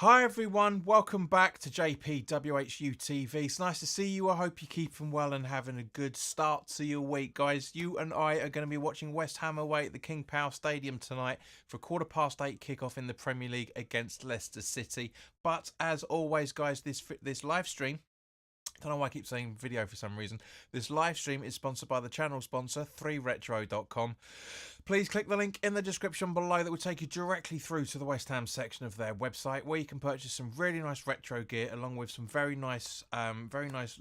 Hi everyone, welcome back to WHU TV. It's nice to see you. I hope you're keeping well and having a good start to your week, guys. You and I are going to be watching West Ham away at the King Power Stadium tonight for a 8:15 kickoff in the Premier League against Leicester City. But as always, guys, this live stream, I don't know why I keep saying video for some reason. This live stream is sponsored by the channel sponsor, 3retro.com. Please click the link in the description below that will take you directly through to the West Ham section of their website, where you can purchase some really nice retro gear along with some very nice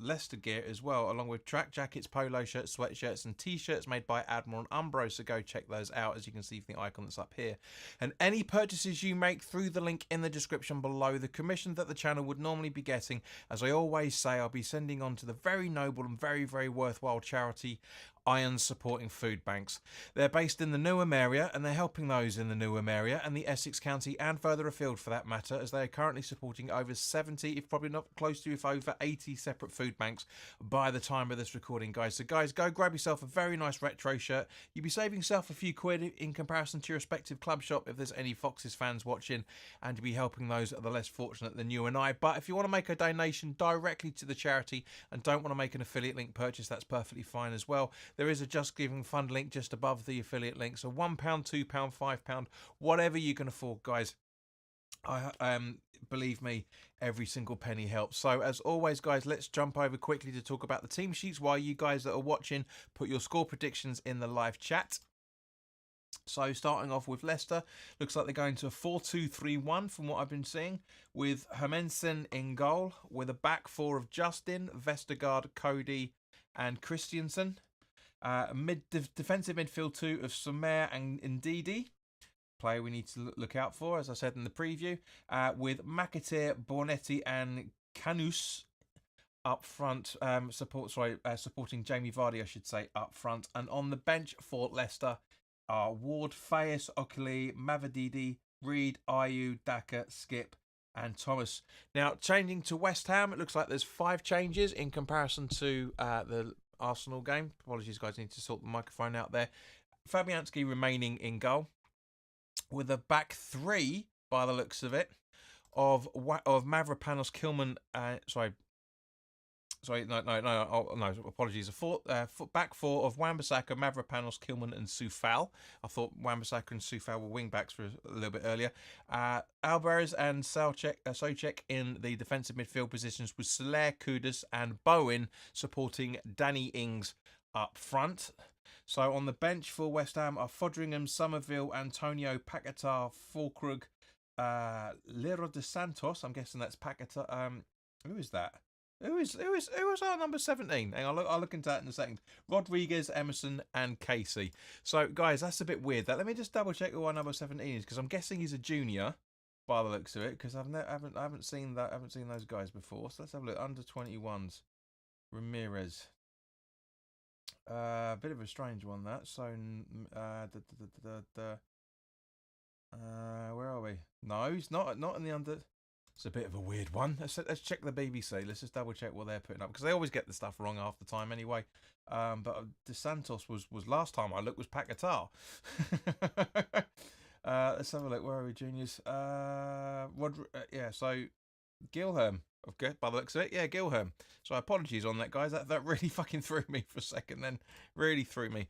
Leicester gear as well, along with track jackets, polo shirts, sweatshirts and t-shirts made by Admiral and Umbro. So go check those out, as you can see from the icon that's up here. And any purchases you make through the link in the description below, the commission that the channel would normally be getting, as I always say, I'll be sending on to the very noble and very, very worthwhile charity Iron Supporting Food Banks. They're based in the Newham area, and they're helping those in the Newham area and the Essex County and further afield for that matter, as they are currently supporting over 70, if probably not close to, if over 80 separate food banks by the time of this recording, guys. So guys, go grab yourself a very nice retro shirt. You'll be saving yourself a few quid in comparison to your respective club shop if there's any Foxes fans watching, and to be helping those that are the less fortunate than you and I. But if you want to make a donation directly to the charity and don't want to make an affiliate link purchase, that's perfectly fine as well. There is a Just Giving Fund link just above the affiliate link. So £1, £2, £5, whatever you can afford, guys. Believe me, every single penny helps. So as always, guys, let's jump over quickly to talk about the team sheets while you guys that are watching put your score predictions in the live chat. So starting off with Leicester, looks like they're going to a 4-2-3-1 from what I've been seeing, with Hermansen in goal, with a back four of Justin, Vestergaard, Cody and Christiansen. Defensive midfield two of Sumer and Ndidi, player we need to look out for, as I said in the preview, with McAteer, Bornetti and Canus up front, supporting Jamie Vardy, I should say, up front. And on the bench for Leicester are Ward, Fayes, Oakley, Mavadidi, Reed, Ayew, Daka, Skip and Thomas. Now, changing to West Ham, it looks like there's 5 changes in comparison to the Arsenal game. Apologies, guys, I need to sort the microphone out there. Fabianski remaining in goal, with a back three, by the looks of it, of Mavropanos, Kilman, apologies. Back four of Wan-Bissaka, Mavropanos, Kilman and Soufal. I thought Wan-Bissaka and Soufal were wing-backs for a little bit earlier. Alvarez and Soucek in the defensive midfield positions, with Soler, Kudus and Bowen supporting Danny Ings up front. So on the bench for West Ham are Fodringham, Somerville, Antonio, Paquetá, Fulkrug, Lero de Santos. I'm guessing that's Paquetá. Who is that? Who was our number 17? Hang on, I'll look into that in a second. Rodriguez, Emerson, and Casey. So, guys, that's a bit weird. Let me just double check who our number 17 is, because I'm guessing he's a junior, by the looks of it, because I haven't seen those guys before. So let's have a look. Under 21s, Ramirez. Bit of a strange one, that. So, where are we? No, he's not in the under. It's a bit of a weird one. Let's check the BBC. Let's just double check what they're putting up, because they always get the stuff wrong half the time anyway. But De Santos was last time I looked was Paquetá. Let's have a look. Where are we, juniors? So Gilherme. Okay, by the looks of it, yeah, Gilherme. So apologies on that, guys. That really fucking threw me for a second. Then really threw me.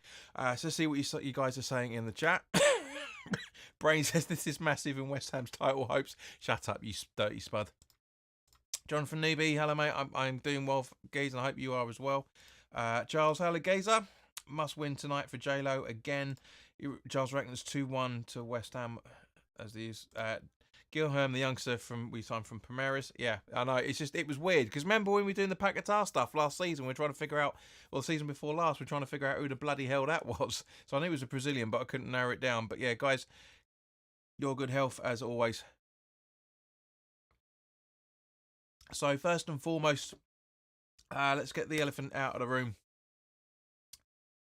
So see what you guys are saying in the chat. Brain says this is massive in West Ham's title hopes. Shut up, you dirty spud. Jonathan Newby, hello mate. I'm doing well, Gaze, and I hope you are as well. Charles, hello Gazer. Must win tonight for J-Lo again. Charles reckons 2-1 to West Ham, as these. Gilherme, the youngster we signed from Palmeiras. Yeah, I know. It was weird, because remember when we were doing the Paquetá stuff last season, we were trying to figure out, well, the season before last, we were trying to figure out who the bloody hell that was. So I knew it was a Brazilian, but I couldn't narrow it down. But yeah, guys, your good health as always. So first and foremost, let's get the elephant out of the room.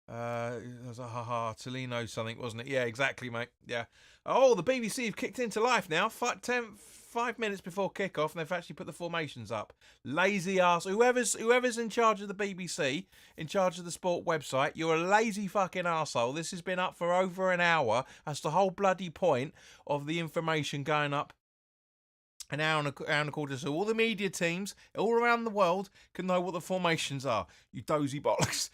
It was a Tolino something, wasn't it? Yeah, exactly, mate. Yeah. Oh, the BBC have kicked into life now. 5 minutes before kickoff, and they've actually put the formations up. Lazy ass. Whoever's in charge of the BBC, in charge of the sport website, you're a lazy fucking arsehole. This has been up for over an hour. That's the whole bloody point of the information going up an hour and a quarter, so all the media teams all around the world can know what the formations are. You dozy bollocks.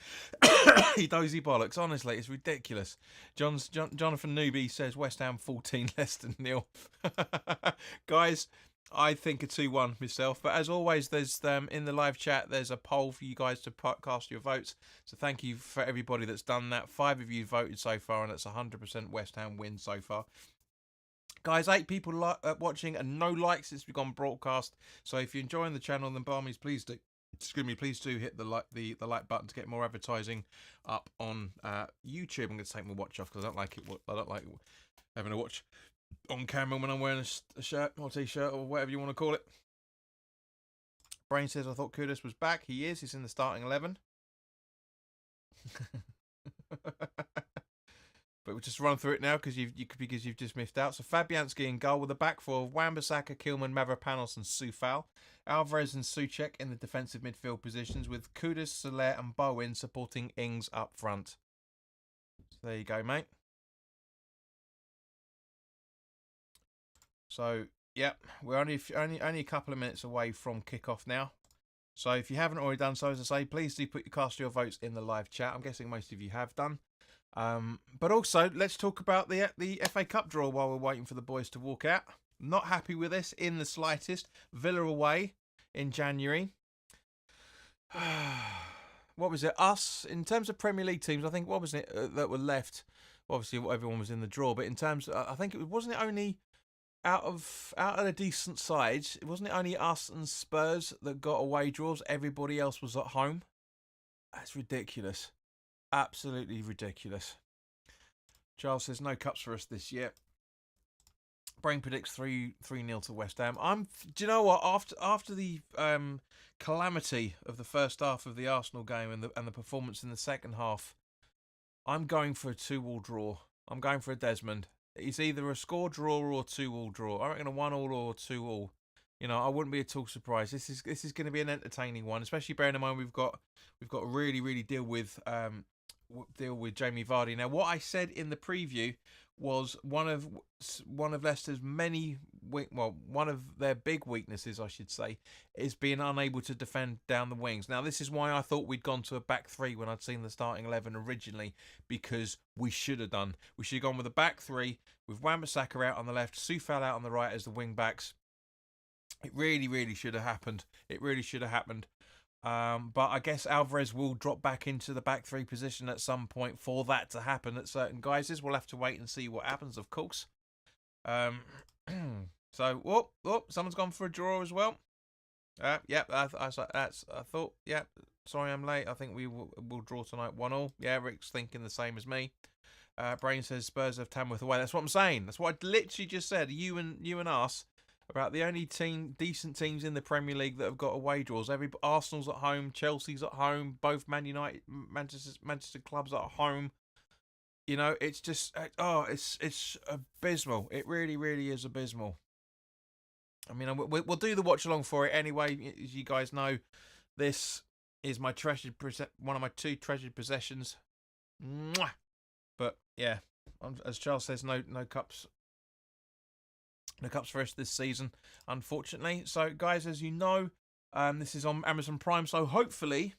You dozy bollocks. Honestly, it's ridiculous. Jonathan Newby says West Ham 14, Leicester 0. Guys, I think a 2-1 myself. But as always, there's in the live chat, there's a poll for you guys to cast your votes. So thank you for everybody that's done that. 5 of you voted so far, and it's 100% West Ham win so far. Guys, 8 people watching and no likes since we've gone broadcast. So if you're enjoying the channel, then by all means, please do. Excuse me, please do hit the like button to get more advertising up on YouTube. I'm going to take my watch off because I don't like it. I don't like having a watch on camera when I'm wearing a shirt or t-shirt or whatever you want to call it. Brain says I thought Kudus was back. He is. He's in the starting 11. But we'll just run through it now because you've just missed out. So Fabianski in goal with a back four of Wan-Bissaka, Kilman, Mavropanos and Soufal. Alvarez and Souček in the defensive midfield positions with Kudus, Soler and Bowen supporting Ings up front. So there you go, mate. So, yep, we're only a couple of minutes away from kickoff now. So if you haven't already done so, as I say, please do cast your votes in the live chat. I'm guessing most of you have done. But also, let's talk about the FA Cup draw while we're waiting for the boys to walk out. Not happy with this in the slightest. Villa away in January. What was it? Us, in terms of Premier League teams, I think, what was it that were left? Obviously, everyone was in the draw, but in terms, I think wasn't it only out of the decent sides, wasn't it only us and Spurs that got away draws? Everybody else was at home. That's ridiculous. Absolutely ridiculous. Charles says no cups for us this year. Brain predicts 3-0 to West Ham. Do you know what? After the calamity of the first half of the Arsenal game and the performance in the second half, I'm going for a 2-2 draw. I'm going for a Desmond. It's either a score draw or a 2-2 draw. I reckon a 1-1 or a 2-2. You know, I wouldn't be at all surprised. This is going to be an entertaining one, especially bearing in mind we've got to really deal with Jamie Vardy. Now, what I said in the preview was one of Leicester's one of their big weaknesses, I should say, is being unable to defend down the wings. Now, this is why I thought we'd gone to a back three when I'd seen the starting 11 originally, because we should have done. We should have gone with a back three with Wan-Bissaka out on the left, Soufal out on the right as the wing backs. It really should have happened. It really should have happened. But I guess Alvarez will drop back into the back three position at some point for that to happen at certain guises. We'll have to wait and see what happens, of course. So, whoop, someone's gone for a draw as well. Yep, I thought, yep, sorry I'm late. I think we'll draw tonight 1-1. Yeah, Rick's thinking the same as me. Brain says Spurs have Tamworth away. That's what I'm saying. That's what I literally just said. You and us. About the only decent teams in the Premier League that have got away draws. Arsenal's at home, Chelsea's at home, both Man United, Manchester clubs at home. You know, it's just it's abysmal. It really is abysmal. I mean, we'll do the watch along for it anyway. As you guys know, this is my one of my 2 treasured possessions. Mwah! But yeah, as Charles says, no cups. No cups for us this season, unfortunately. So, guys, as you know, this is on Amazon Prime. So, hopefully,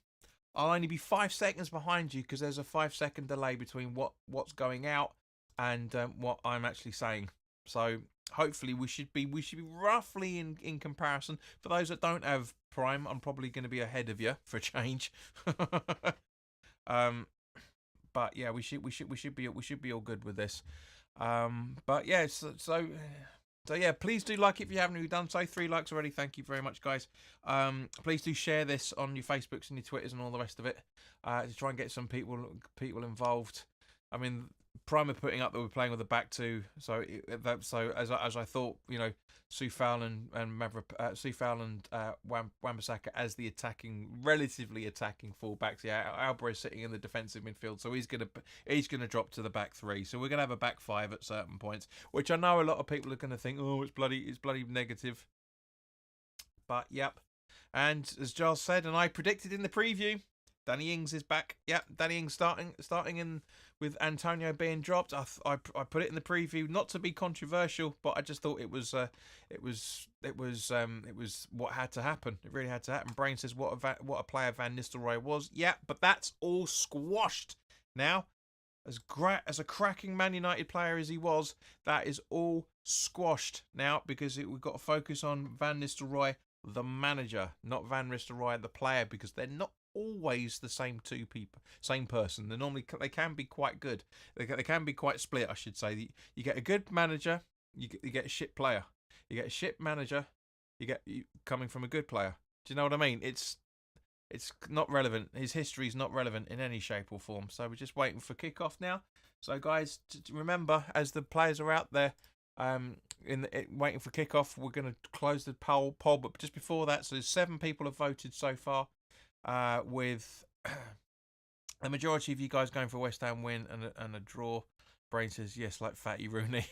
I'll only be 5 seconds behind you because there's a 5-second delay between what's going out and what I'm actually saying. So, hopefully, we should be roughly in comparison. For those that don't have Prime, I'm probably going to be ahead of you for a change. But yeah, we should be all good with this. But yeah, So yeah, please do like it if you haven't already done so. 3 likes already. Thank you very much, guys. Please do share this on your Facebooks and your Twitters and all the rest of it to try and get some people involved. I mean, Prime are putting up that we're playing with the back two, so as I thought, you know, Soufal and Wan-Bissaka as the relatively attacking fullbacks. Yeah, Alvarez sitting in the defensive midfield, so he's gonna drop to the back three. So we're gonna have a back five at certain points, which I know a lot of people are gonna think, oh, it's bloody negative. But yep, and as Giles said, and I predicted in the preview, Danny Ings is back. Yep, Danny Ings starting in with Antonio being dropped. I put it in the preview, not to be controversial, but I just thought it was what had to happen. It really had to happen. Brain says what a player Van Nistelrooy was. Yeah, but that's all squashed now. As a cracking Man United player as he was, that is all squashed now because we've got to focus on Van Nistelrooy, the manager, not Van Nistelrooy, the player, because they're not always the same same person. They can be quite good. They can be quite split, I should say. You get a good manager, you get a shit player. You get a shit manager, you coming from a good player. Do you know what I mean? It's not relevant. His history is not relevant in any shape or form. So we're just waiting for kickoff now. So guys, remember, as the players are out there, waiting for kickoff, we're going to close the poll. But just before that, so 7 people have voted so far, with the majority of you guys going for West Ham win and a draw. Brain says yes, like Fatty Rooney.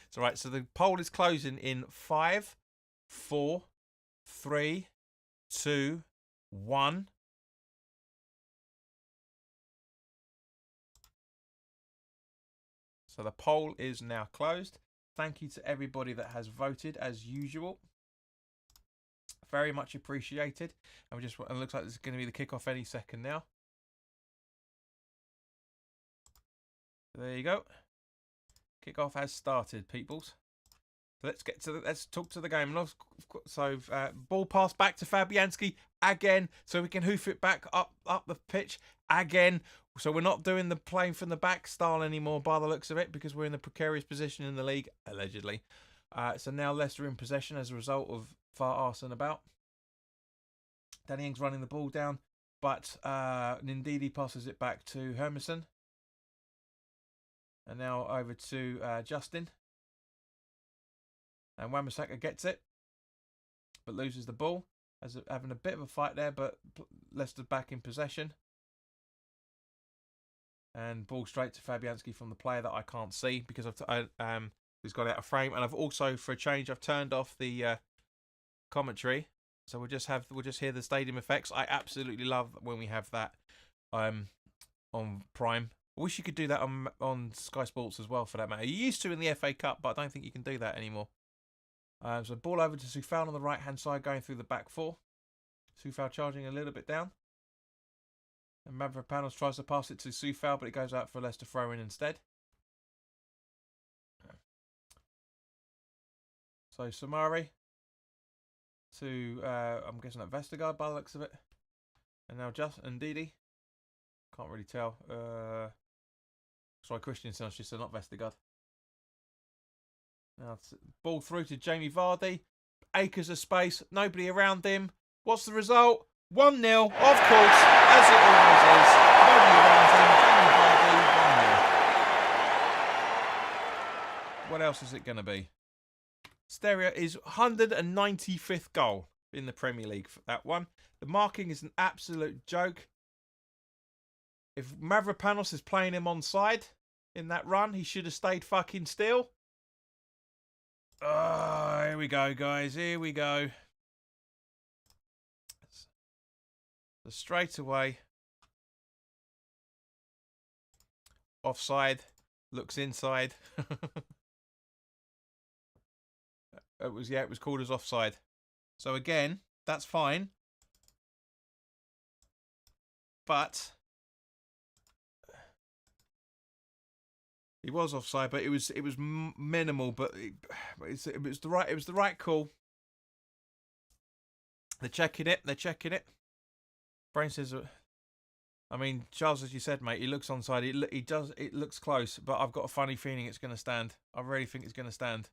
It's all right. So the poll is closing in 5, 4, 3, 2, 1. So the poll is now closed. Thank you to everybody that has voted as usual. Very much appreciated. And it looks like this is going to be the kickoff any second now. There you go. Kickoff has started, peoples. Let's talk to the game. So ball pass back to Fabianski again, so we can hoof it back up the pitch again. So we're not doing the playing from the back style anymore, by the looks of it, because we're in the precarious position in the league, allegedly. So now Leicester in possession as a result of far arson about. Danny Ings running the ball down, but Ndidi passes it back to Hermansen. And now over to Justin. And Wan-Bissaka gets it, but loses the ball. Having a bit of a fight there, but Leicester back in possession. And ball straight to Fabianski from the player that I can't see because he's got out of frame. And I've also, for a change, I've turned off the commentary, so we'll just hear the stadium effects. I absolutely love when we have that on Prime. I wish you could do that on Sky Sports as well, for that matter. You used to in the FA Cup, but I don't think you can do that anymore. So ball over to Soufal on the right-hand side, going through the back 4. Soufal charging a little bit down. And Mavropanos tries to pass it to Soufal, but it goes out for a Leicester throw-in instead. So Samari to, I'm guessing that Vestergaard by the looks of it. And now Ndidi. Can't really tell. Sorry, Christensen, I should say, not Vestergaard. Now ball through to Jamie Vardy. Acres of space. Nobody around him. What's the result? 1-0, of course, as it always is. Nobody around him. Jamie Vardy, 1-0. What else is it going to be? Stereo is 195th goal in the Premier League for that one. The marking is an absolute joke. If Mavropanos is playing him onside in that run, he should have stayed fucking still. Here we go, guys. Here we go. So straight away, offside, looks inside. It was called as offside. So again, that's fine. But he was offside, but it was minimal. But it was the right call. They're checking it. Brain says, I mean, Charles, as you said, mate, he looks onside. It looks close, but I've got a funny feeling it's going to stand. I really think it's going to stand.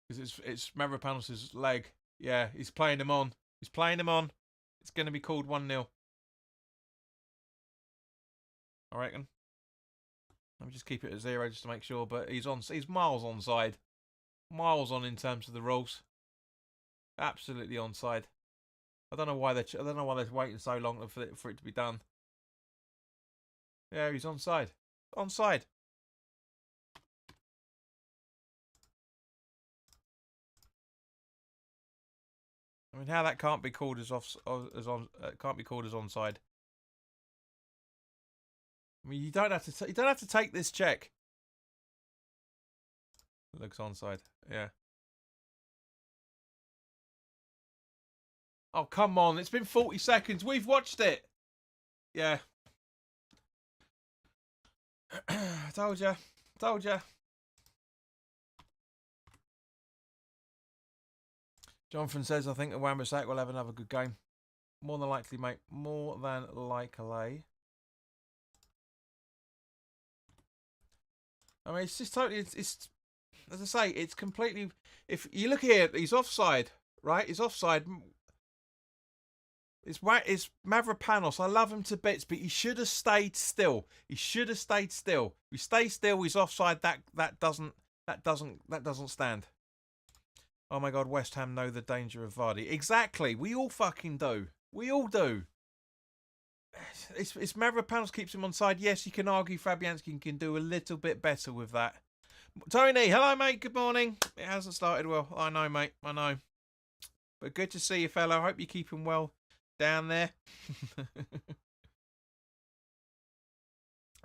Because it's Mavropanos' leg. Yeah, he's playing him on. It's going to be called 1-0. I reckon. Let me just keep it at 0 just to make sure. But he's miles onside. Miles on in terms of the rules. Absolutely onside. I don't know why they're waiting so long for it to be done. Yeah, he's onside. Onside. I mean, how that can't be called as can't be called as onside. I mean, you don't have to take this check. It looks onside. Yeah. Oh, come on. It's been 40 seconds. We've watched it. Yeah. Told ya. Told ya. Jonathan says, I think the Wan-Bissaka will have another good game. More than likely, mate. More than likely. I mean, it's just totally... It's as I say, it's completely... If you look here, he's offside, right? He's offside. It's Mavropanos. I love him to bits, but he should have stayed still. He should have stayed still. If he stays still, he's offside. That doesn't stand. Oh my God, West Ham know the danger of Vardy. Exactly. We all fucking do. We all do. It's Mavropanos keeps him on side. Yes, you can argue Fabianski can do a little bit better with that. Tony, hello mate. Good morning. It hasn't started well. I know, mate. I know. But good to see you, fella. I hope you're keeping well down there.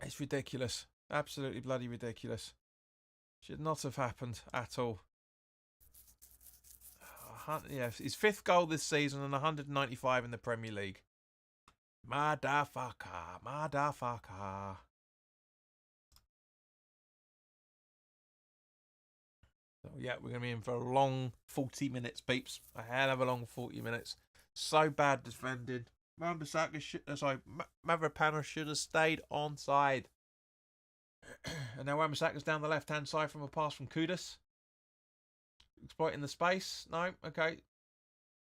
It's ridiculous. Absolutely bloody ridiculous. Should not have happened at all. Yeah, his 5th goal this season and 195 in the Premier League. Motherfucker. Motherfucker. So, yeah, we're going to be in for a long 40 minutes, peeps. A hell of a long 40 minutes. So bad defended. Mavropanos should have stayed onside. And now Wan-Bissaka's down the left-hand side from a pass from Kudus. Exploiting the space. No, okay.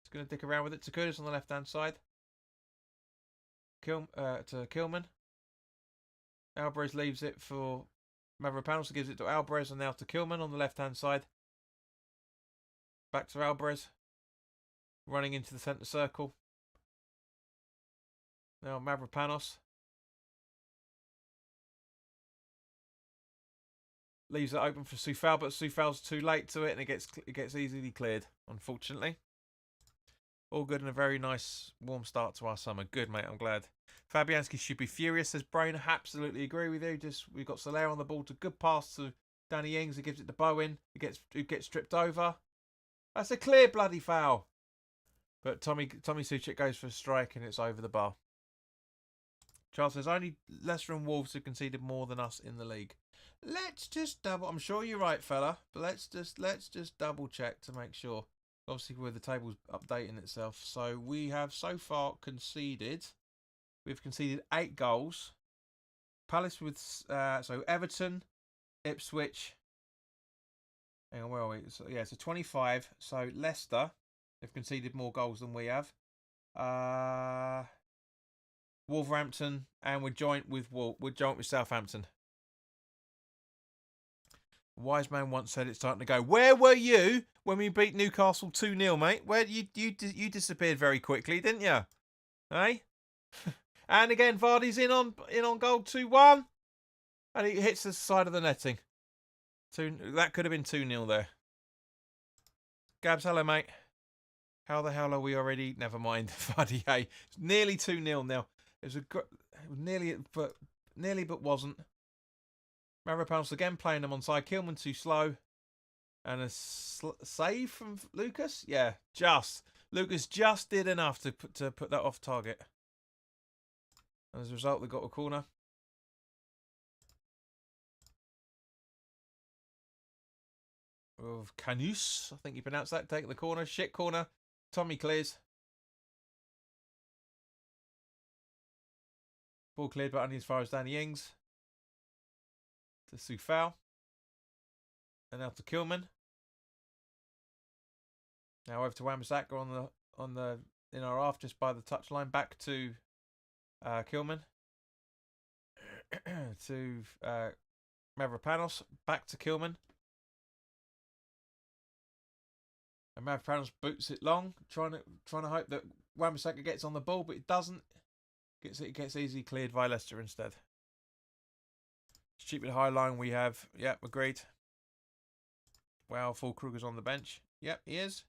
It's going to dick around with it. To Kudus on the left-hand side. To Kilman. Alvarez leaves it for Mavropanos, gives it to Alvarez, and now to Kilman on the left-hand side. Back to Alvarez. Running into the centre circle. Now Mavropanos. Leaves it open for Soufal, but Soufal's too late to it, and it gets easily cleared, unfortunately. All good and a very nice warm start to our summer. Good, mate. I'm glad. Fabianski should be furious, says Brain. Absolutely agree with you. We've got Soler on the ball. To good pass to Danny Ings. He gives it to Bowen. Who gets stripped over. That's a clear bloody foul. But Tommy Suchek goes for a strike and it's over the bar. Charles says only Leicester and Wolves have conceded more than us in the league. Let's just double. I'm sure you're right, fella. But let's just double check to make sure. Obviously, with the table's updating itself, so we have so far conceded. We've conceded 8 goals. Palace with so Everton, Ipswich. Hang on, where are we? So, yeah, so 25. So Leicester have conceded more goals than we have. Wolverhampton, and we're joint with Southampton. Wise man once said it's time to go. Where were you when we beat Newcastle 2-0, mate? Where you disappeared very quickly, didn't you? Hey? And again, Vardy's in on goal 2-1. And he hits the side of the netting. That could have been 2-0 there. Gabs, hello, mate. How the hell are we already? Never mind, Vardy. Hey, it's nearly 2-0 now. It was nearly, but wasn't. Mavropanos again playing them onside. Kilman too slow. And a save from Lucas? Yeah, Lucas just did enough to put that off target. And as a result, they got a corner. Of Canus, I think you pronounce that. Taking the corner. Shit corner. Tommy clears. Ball cleared, but only as far as Danny Ings. To Soufal. And now to Kilman. Now over to Wan-Bissaka in our half, just by the touchline. Back to Kilman. To Mavropanos. Back to Kilman. And Mavropanos boots it long, trying to hope that Wan-Bissaka gets on the ball, but it doesn't. It gets easily cleared by Leicester instead. Stupid high line we have. Yep, agreed. Wow, Full Kruger's on the bench. Yep, he is.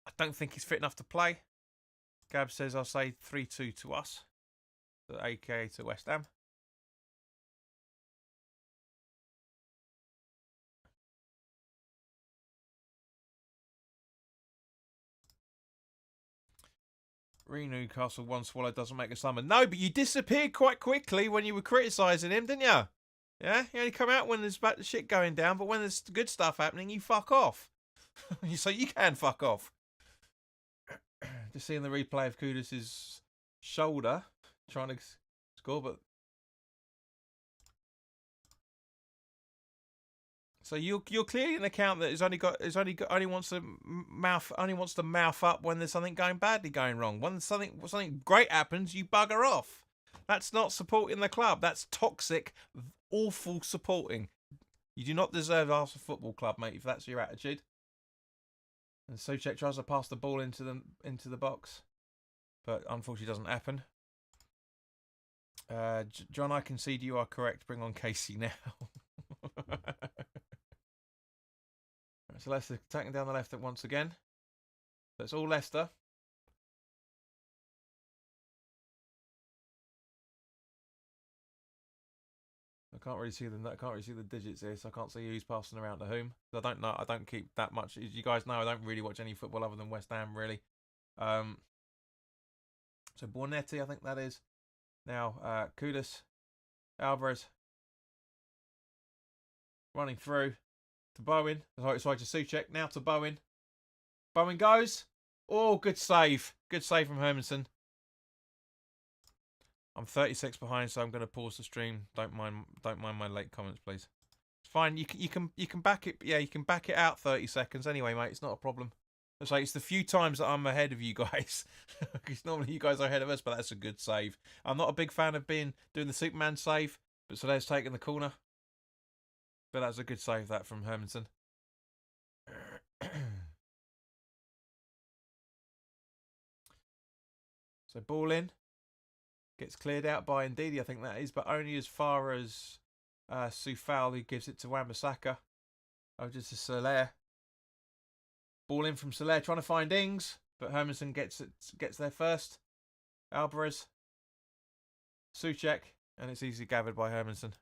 I don't think he's fit enough to play. Gab says I'll say 3-2 to us, aka to West Ham. Newcastle, one swallow doesn't make a summer. No, but you disappeared quite quickly when you were criticising him, didn't you? Yeah, you only come out when there's bad shit going down, but when there's good stuff happening, you fuck off. So you can fuck off. Just seeing the replay of Kudus' shoulder trying to score, but so you're clearly an account that only wants to mouth up when there's something going wrong. When something great happens, you bugger off. That's not supporting the club. That's toxic, awful supporting. You do not deserve Arsenal Football Club, mate, if that's your attitude. And Souček tries to pass the ball into the box, but unfortunately doesn't happen. John, I concede you are correct. Bring on Casey now. So Leicester attacking down the left once again. So it's all Leicester. I can't really see the digits here, so I can't see who's passing around to whom. I don't know. I don't keep that much. As you guys know, I don't really watch any football other than West Ham, really. So Bornetti, I think that is. Now Kudus, Alvarez running through to Bowen. Sorry to Souček. Now to Bowen. Bowen goes. Oh, good save. Good save from Hermansen. I'm 36 behind, so I'm going to pause the stream. Don't mind my late comments, please. It's fine. You can back it. Yeah, you can back it out 30 seconds anyway, mate. It's not a problem. It's the few times that I'm ahead of you guys. Because normally you guys are ahead of us, but that's a good save. I'm not a big fan of doing the Superman save, but Soler's taking the corner. But that's a good save, that, from Hermansen. So ball in. Gets cleared out by Ndidi, I think that is, but only as far as Soufal, who gives it to Wan-Bissaka. Oh, just to Soler. Ball in from Soler, trying to find Ings, but Hermansen gets there first. Alvarez. Souček, and it's easily gathered by Hermansen.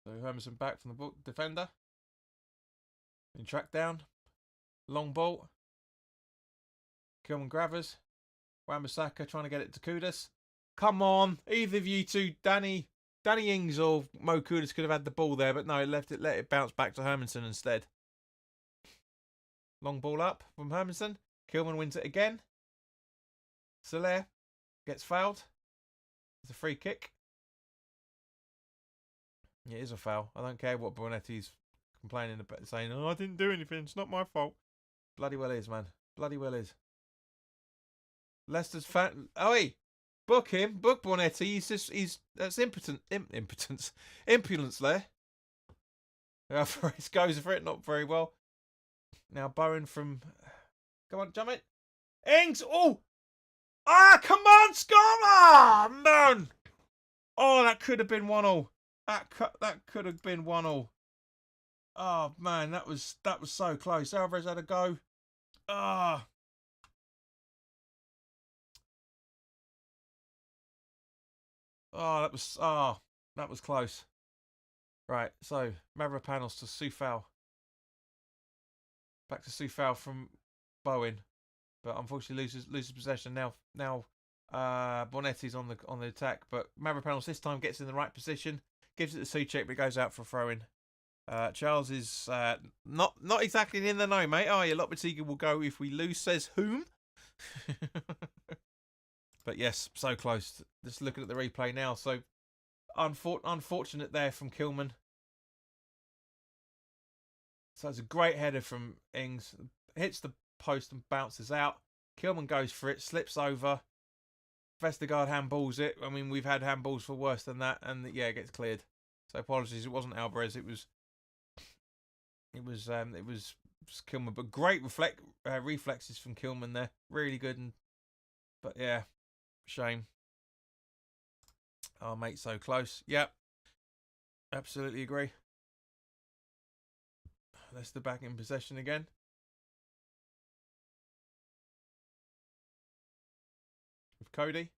So Hermansen back from the defender. In track down. Long ball. Kilman Gravers. Wan-Bissaka trying to get it to Kudus. Come on. Either of you two, Danny Ings or Mo Kudus could have had the ball there, but no, let it bounce back to Hermansen instead. Long ball up from Hermansen. Kilman wins it again. Soler gets fouled. It's a free kick. It is a foul. I don't care what Bornetti's complaining about, saying, "Oh, I didn't do anything. It's not my fault." Bloody well is, man. Bloody well is. Leicester's fan. Oh, hey, book him. Book Bornetti. That's impotence there. Alvarez goes for it, not very well. Now Bowen from. Come on, jump it. Ings. Oh, come on, score! Oh, man. Oh, that could have been 1-1. That could have been 1-1. Oh man, that was so close. Alvarez had a go. That was close. Right, so Mavropanos to Soufal. Back to Soufal from Bowen, but unfortunately loses possession now. Bornetti's on the attack, but Mavropanos this time gets in the right position. Gives it to Souček, but goes out for a throw-in. Charles is not exactly in the know, mate. Oh, yeah, Lopetegui will go if we lose, says whom? But yes, so close. Just looking at the replay now. So unfortunate there from Kilman. So it's a great header from Ings. Hits the post and bounces out. Kilman goes for it, slips over. Vestergaard handballs it. I mean, we've had handballs for worse than that, and yeah, it gets cleared. So apologies, it wasn't Alvarez. It was Kilman, but great reflexes from Kilman there. Really good, and But yeah, shame. Our mate so close. Yep. Absolutely agree. Leicester back in possession again. With Cody.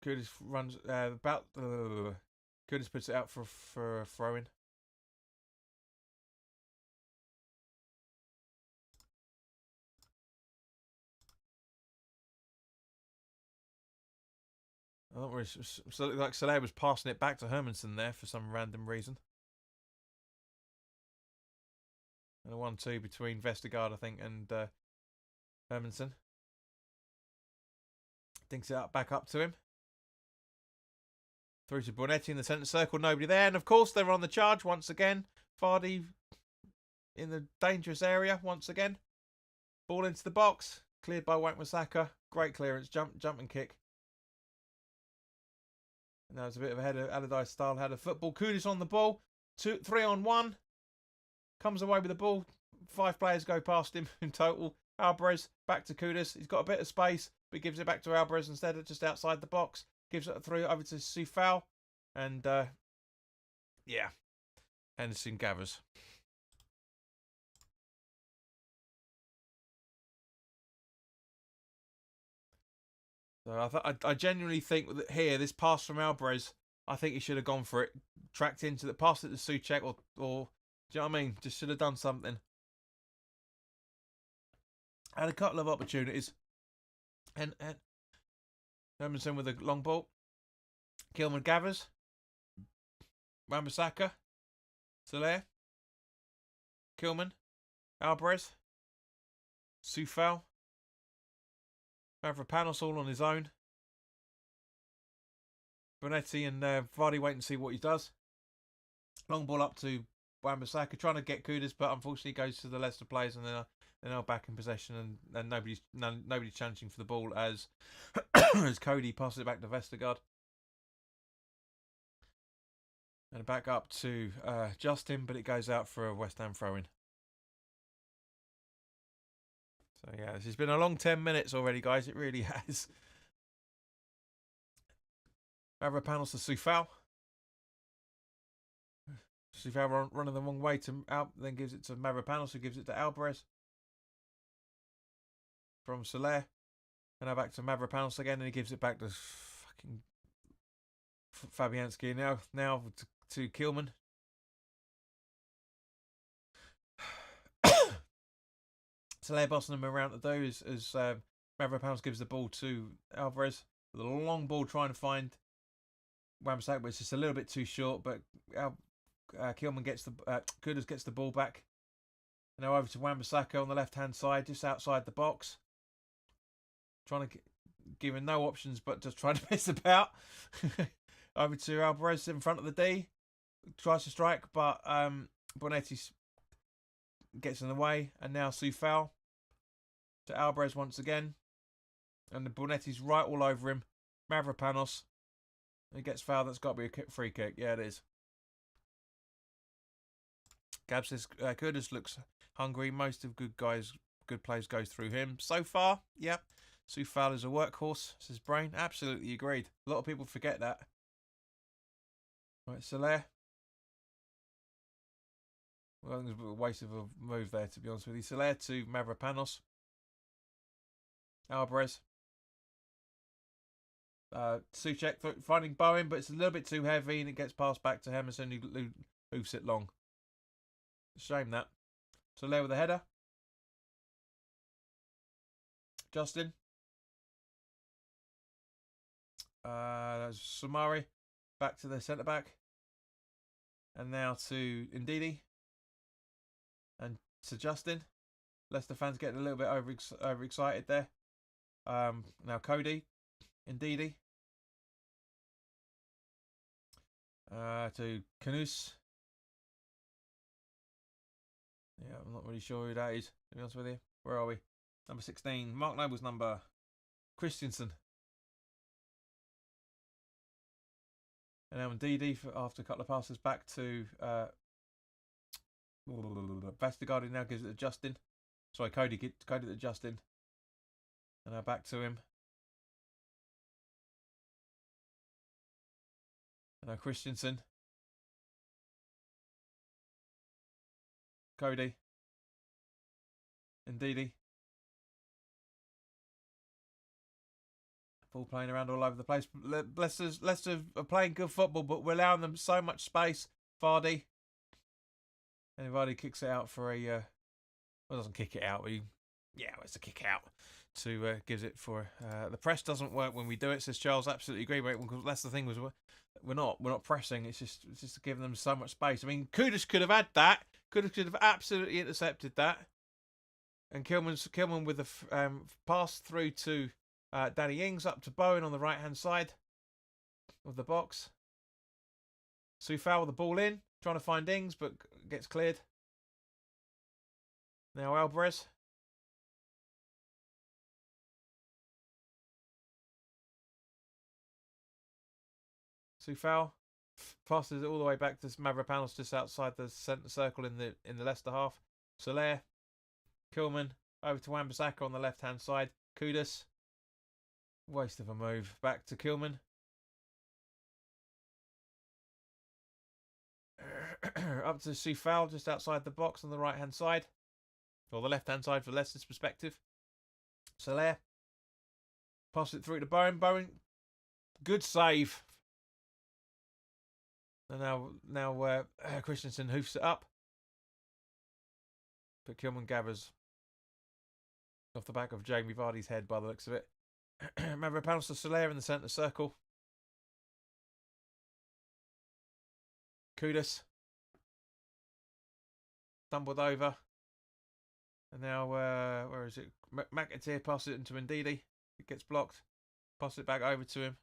Kudus runs about. Kudus puts it out for a throw in. I don't really, so like Soler was passing it back to Hermanson there for some random reason. And a 1-2 between Vestergaard, I think, and Hermanson. Dinks it up back up to him. Through to Bonetti in the centre circle, nobody there. And of course, they're on the charge once again. Vardy in the dangerous area once again. Ball into the box. Cleared by Wan-Bissaka. Great clearance. Jump and kick. And that was a bit of a header, Allardyce style header football. Kudus on the ball. 3-on-1. Comes away with the ball. 5 players go past him in total. Alvarez back to Kudus. He's got a bit of space, but gives it back to Alvarez instead of just outside the box. Gives it through over to Soufal. And, yeah. Henderson gathers. So I genuinely think that here, this pass from Alvarez, I think he should have gone for it. Tracked into the pass it to Souček or do you know what I mean? Just should have done something. Had a couple of opportunities. And Hermanson with a long ball. Kilman gathers. Wan-Bissaka. Soler. Kilman. Alvarez. Soufal. Mavropanos all on his own. Bonetti and Vardy wait and see what he does. Long ball up to Wan-Bissaka, trying to get Kudus, but unfortunately goes to the Leicester players, and they're now back in possession, and nobody's challenging for the ball as as Cody passes it back to Vestergaard. And back up to Justin, but it goes out for a West Ham throw-in. So yeah, this has been a long 10 minutes already, guys. It really has. Mavropanos to Soufal. Soufal running the wrong way to then gives it to Mavropanos, who gives it to Alvarez. From Soler. And now back to Mavropanos again, and he gives it back to fucking Fabianski. Now to Kilman. Soler bossing him around to do as Mavropanos gives the ball to Alvarez. With a long ball trying to find Wan-Bissaka, but it's just a little bit too short. But Kilman gets Kudus gets the ball back. Now over to Wan-Bissaka on the left-hand side, just outside the box. Trying to give him no options, but just trying to mess about. Over to Alvarez in front of the D. Tries to strike, but Bonetti gets in the way. And now Soufal to Alvarez once again. And the Bonetti's right all over him. Mavropanos. He gets fouled. That's got to be a free kick. Yeah, it is. Gab says Kudus looks hungry. Most of good plays goes through him. So far, yep. Soufal is a workhorse, says Brain. Absolutely agreed. A lot of people forget that. Right, Soler. Well, I think it was a waste of a move there, to be honest with you. Soler to Mavropanos. Alvarez. Souček finding Bowen, but it's a little bit too heavy, and it gets passed back to Hermanson, who hoofs it long. Shame that. Soler with a header. Justin. That's Samari. Back to the centre back. And now to Ndidi. And to Justin. Leicester fans getting a little bit overexcited there. Now Cody. Ndidi. To Kudus. Yeah, I'm not really sure who that is, to be honest with you. Where are we? Number 16. Mark Noble's number. Christensen. And now Ndidi, after a couple of passes back to Vestergaard, now gives it to Justin. Sorry, Cody to Justin. And now back to him. And now Christensen. Cody. Ndidi. Ball playing around all over the place. Leicester are playing good football, but we're allowing them so much space. Vardy. And Vardy kicks it out for a... well, doesn't kick it out. It's a kick out. Gives it for... the press doesn't work when we do it, says Charles. Absolutely agree, mate. Because that's the thing, was we're not pressing. It's just giving them so much space. I mean, Kudus could have had that. Could have absolutely intercepted that. And Kilman with the pass through to Danny Ings up to Bowen on the right-hand side of the box. Soufal with the ball in, trying to find Ings, but gets cleared. Now Alvarez. Soufal passes it all the way back to Mavropanos just outside the centre circle in the Leicester half. Soler, Kilman over to Wan-Bissaka on the left-hand side. Kudus. Waste of a move. Back to Kilman. Up to Soufal just outside the box on the right-hand side. Or the left-hand side for Leicester's perspective. Soler. Pass it through to Bowen. Bowen. Good save. And now Christensen hoofs it up. But Kilman gathers off the back of Jamie Vardy's head by the looks of it. Mavropanos to Soler in the centre circle. Kudus. Stumbled over. And now, where is it? McAteer passes it into Ndidi. It gets blocked. Passes it back over to him.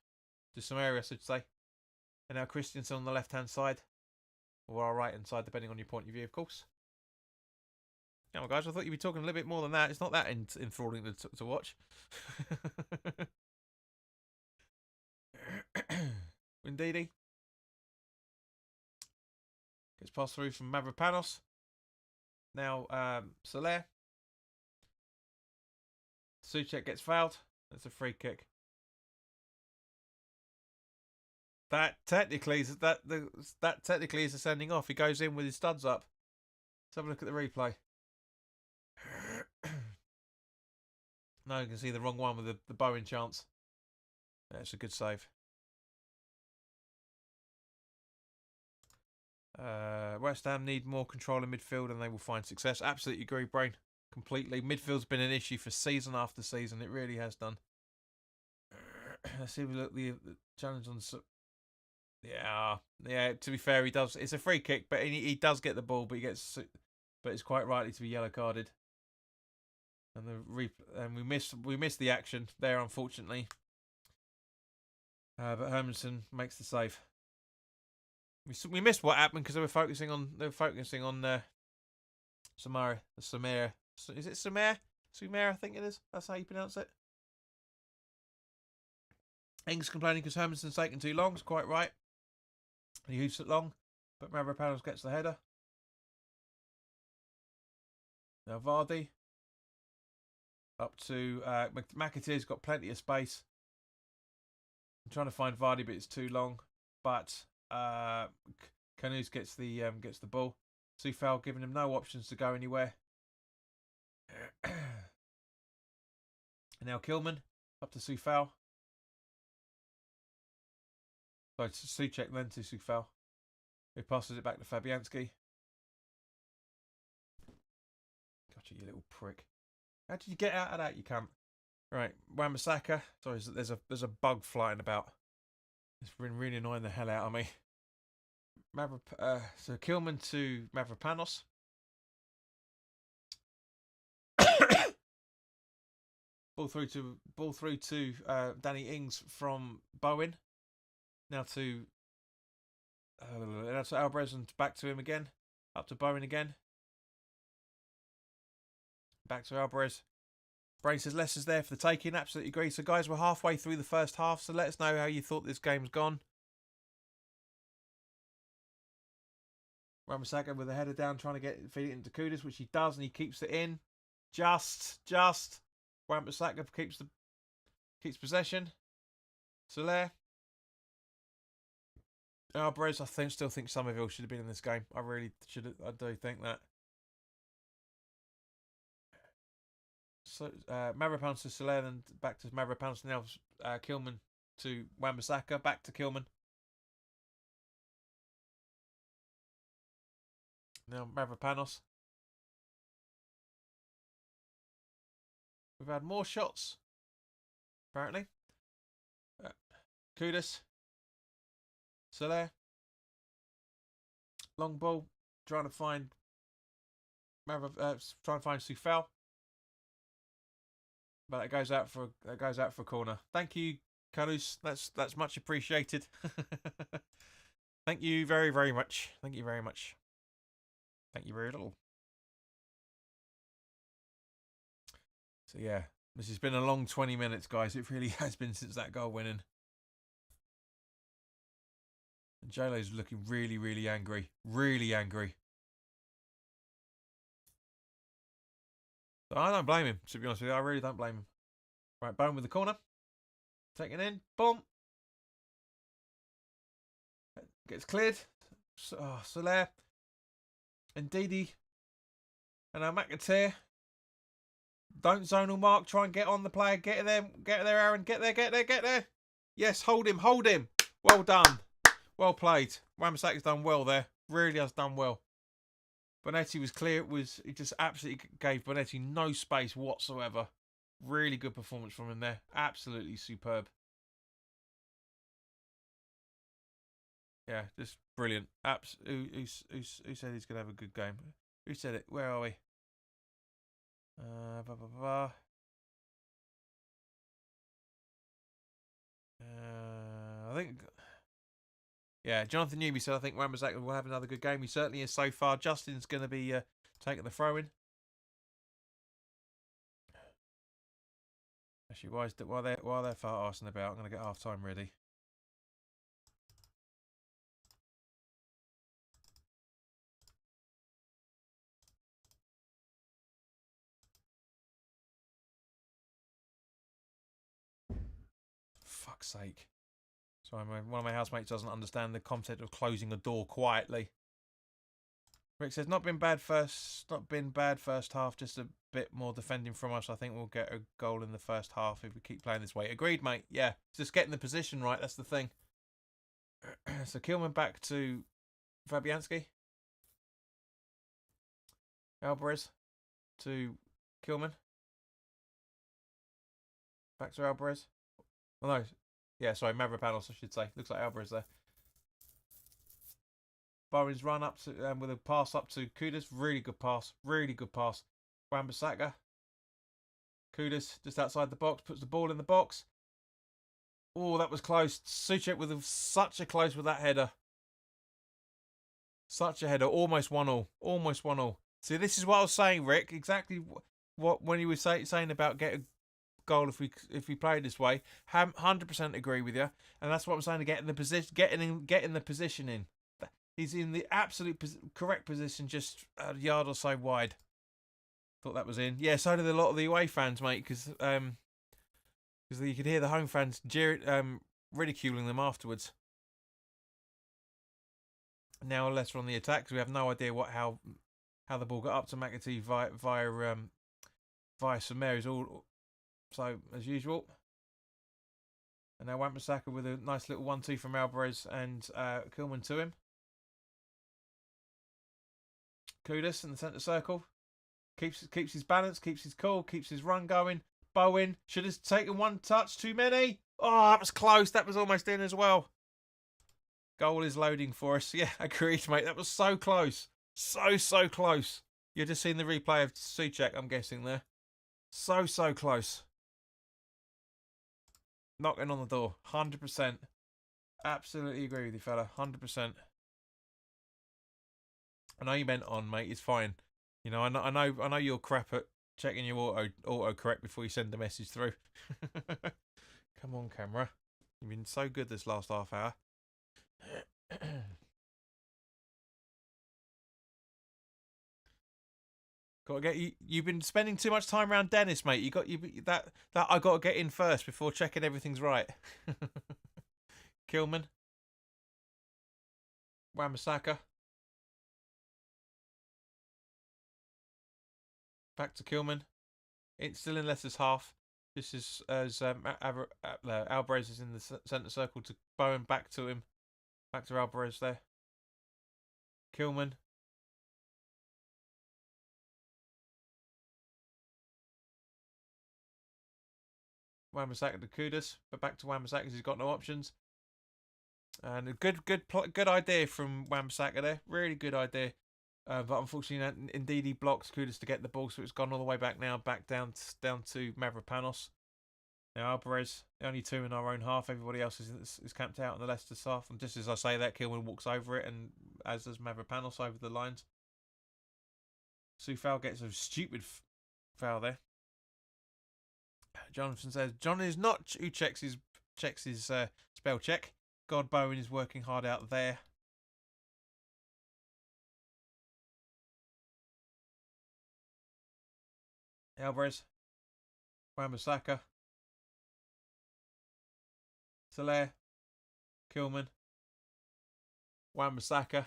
To some area, I should say. And now Christensen on the left-hand side. Or our right-hand side, depending on your point of view, of course. Now, guys, I thought you'd be talking a little bit more than that. It's not that enthralling to watch. Ndidi. Gets passed through from Mavropanos. Now, Soler. Souček gets fouled. That's a free kick. That technically is a sending off. He goes in with his studs up. Let's have a look at the replay. No, you can see the wrong one with the Bowen chance. That's a good save. West Ham need more control in midfield and they will find success. Absolutely agree, Brain. Completely. Midfield's been an issue for season after season. It really has done. Let's see if we look the challenge on... Yeah. To be fair, he does. It's a free kick, but he does get the ball, but it's quite rightly to be yellow carded. And we missed the action there, unfortunately. But Hermansen makes the save. We missed what happened because they were focusing on Samara. Is it Samir? Sumer, I think it is. That's how you pronounce it. Ings complaining because Hermansen's taking too long. It's quite right. He hoofs it long, but Mavropanos gets the header. Now Vardy. Up to McAteer's got plenty of space. I'm trying to find Vardy, but it's too long. But Canus gets the ball. Soufal giving him no options to go anywhere. And now Kilman up to Soufal. So it's Souček then to Soufal, who passes it back to Fabianski. Gotcha, you little prick. How did you get out of that, you cunt? Right, Wan-Bissaka. Sorry, there's a bug flying about. It's been really annoying the hell out of me. So Kilman to Mavropanos. Ball through to Danny Ings from Bowen. Now to Alvarez and back to him again. Up to Bowen again. Back to Alvarez. Brain says Leicester's there for the taking. Absolutely agree. So guys, we're halfway through the first half. So let us know how you thought this game's gone. Wan-Bissaka with the header down, trying to feed it into Kudus, which he does, and he keeps it in. Just. Wan-Bissaka keeps possession. Soler. Alvarez, I still think Somerville should have been in this game. I do think that. So Mavropanos to Soler, then back to Mavropanos. Now Kilman to Wan-Bissaka. Back to Kilman. Now Mavropanos. We've had more shots, apparently. Kudus. Soler. Long ball. Trying to find Soufal. But that goes out for a corner. Thank you, Kudus. That's much appreciated. Thank you very, very much. Thank you very much. Thank you very little. So yeah, this has been a long 20 minutes, guys. It really has been since that goal went in. And J-Lo's looking really, really angry. Really angry. So I don't blame him, to be honest with you. I really don't blame him. Right, Bone with the corner. Taken in. Boom. Gets cleared. Soler. And Didi. And now McAteer. Don't zonal mark. Try and get on the player. Get there, Aaron. Get there. Yes, hold him. Well done. Well played. Wan-Bissaka's done well there. Really has done well. Bonetti was clear. It just absolutely gave Bonetti no space whatsoever. Really good performance from him there. Absolutely superb. Yeah, just brilliant. Who said he's going to have a good game? Who said it? Where are we? I think... Yeah, Jonathan Newby said, I think Wan-Bissaka will have another good game. He certainly is so far. Justin's going to be taking the throw-in. Actually, while they're far arsing about, I'm going to get half-time ready. Fuck's sake. Sorry, one of my housemates doesn't understand the concept of closing a door quietly. Rick says, not been bad first half, just a bit more defending from us. I think we'll get a goal in the first half if we keep playing this way. Agreed, mate. Yeah, it's just getting the position right. That's the thing. So Kilman back to Fabianski. Alvarez to Kilman. Back to Alvarez. Oh, no. Yeah, sorry, Mavropanos, I should say. Looks like Alvarez there. Bowen's run up to with a pass up to Kudus. Really good pass. Wan-Bissaka. Kudus just outside the box. Puts the ball in the box. Oh, that was close. Souček with such a close with that header. Such a header. Almost 1-1. See, this is what I was saying, Rick. Exactly what when you were saying about getting goal if we played this way. 100% agree with you, and that's what I'm saying. To get in the position, getting the position in. He's in the absolute correct position, just a yard or so wide. Thought that was in. Yeah, so did a lot of the away fans, mate, because you could hear the home fans ridiculing them afterwards. Now Leicester on the attack, because we have no idea how the ball got up to McAtee via some Marys all. So, as usual. And now Wan-Bissaka with a nice little 1-2 from Alvarez and Kilman to him. Kudus in the centre circle. Keeps his balance, keeps his cool, keeps his run going. Bowen should have taken one touch too many. Oh, that was close. That was almost in as well. Goal is loading for us. Yeah, agreed, mate. That was so close. So close. You're just seeing the replay of Souček, I'm guessing there. So close. Knocking on the door. 100%. Absolutely agree with you, fella. 100%. I know you meant on, mate. It's fine. You know, I know you're crap at checking your auto correct before you send the message through. Come on, camera. You've been so good this last half hour. Got to get you. You've been spending too much time around Dennis, mate. That I got to get in first before checking everything's right. Kilman, Wan-Bissaka, back to Kilman. It's still in Leicester's half. This is as Alvarez is in the centre circle to Bowen, back to him. Back to Alvarez there. Kilman. Wan-Bissaka to Kudus, but back to Wan-Bissaka because he's got no options. And a good idea from Wan-Bissaka there. Really good idea. But unfortunately, indeed, he blocked Kudus to get the ball, so it's gone all the way back now, back down to Mavropanos. Now Alvarez, only two in our own half. Everybody else is camped out in the Leicester's half. And just as I say that, Kilman walks over it, and as does Mavropanos over the lines. Soufal gets a stupid foul there. Jonathan says John is not who checks his spell check. God, Bowen is working hard out there. Alvarez, Wan-Bissaka, Soler, Kilman, Wan-Bissaka.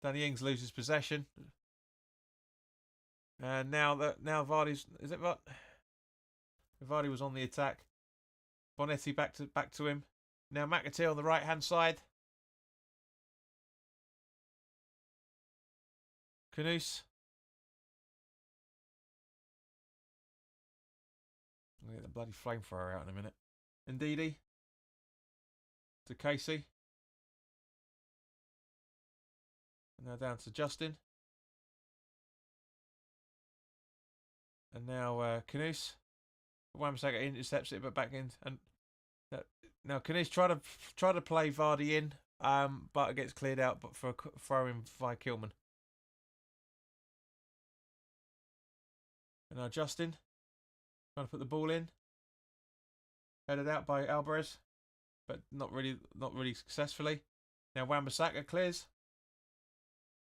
Danny Ings loses possession. And now Vardy's Vardy was on the attack. Bonetti back to him. Now McAteer on the right hand side. Kudus. I'll get the bloody flamethrower out in a minute. Ndidi. To Casey. And now down to Justin. And now Kudus. Wan-Bissaka intercepts it, but back in. And now Kudus try to play Vardy in, but it gets cleared out. But for a throw in by Kilman. And now Justin trying to put the ball in. Headed out by Alvarez, but not really successfully. Now Wan-Bissaka clears.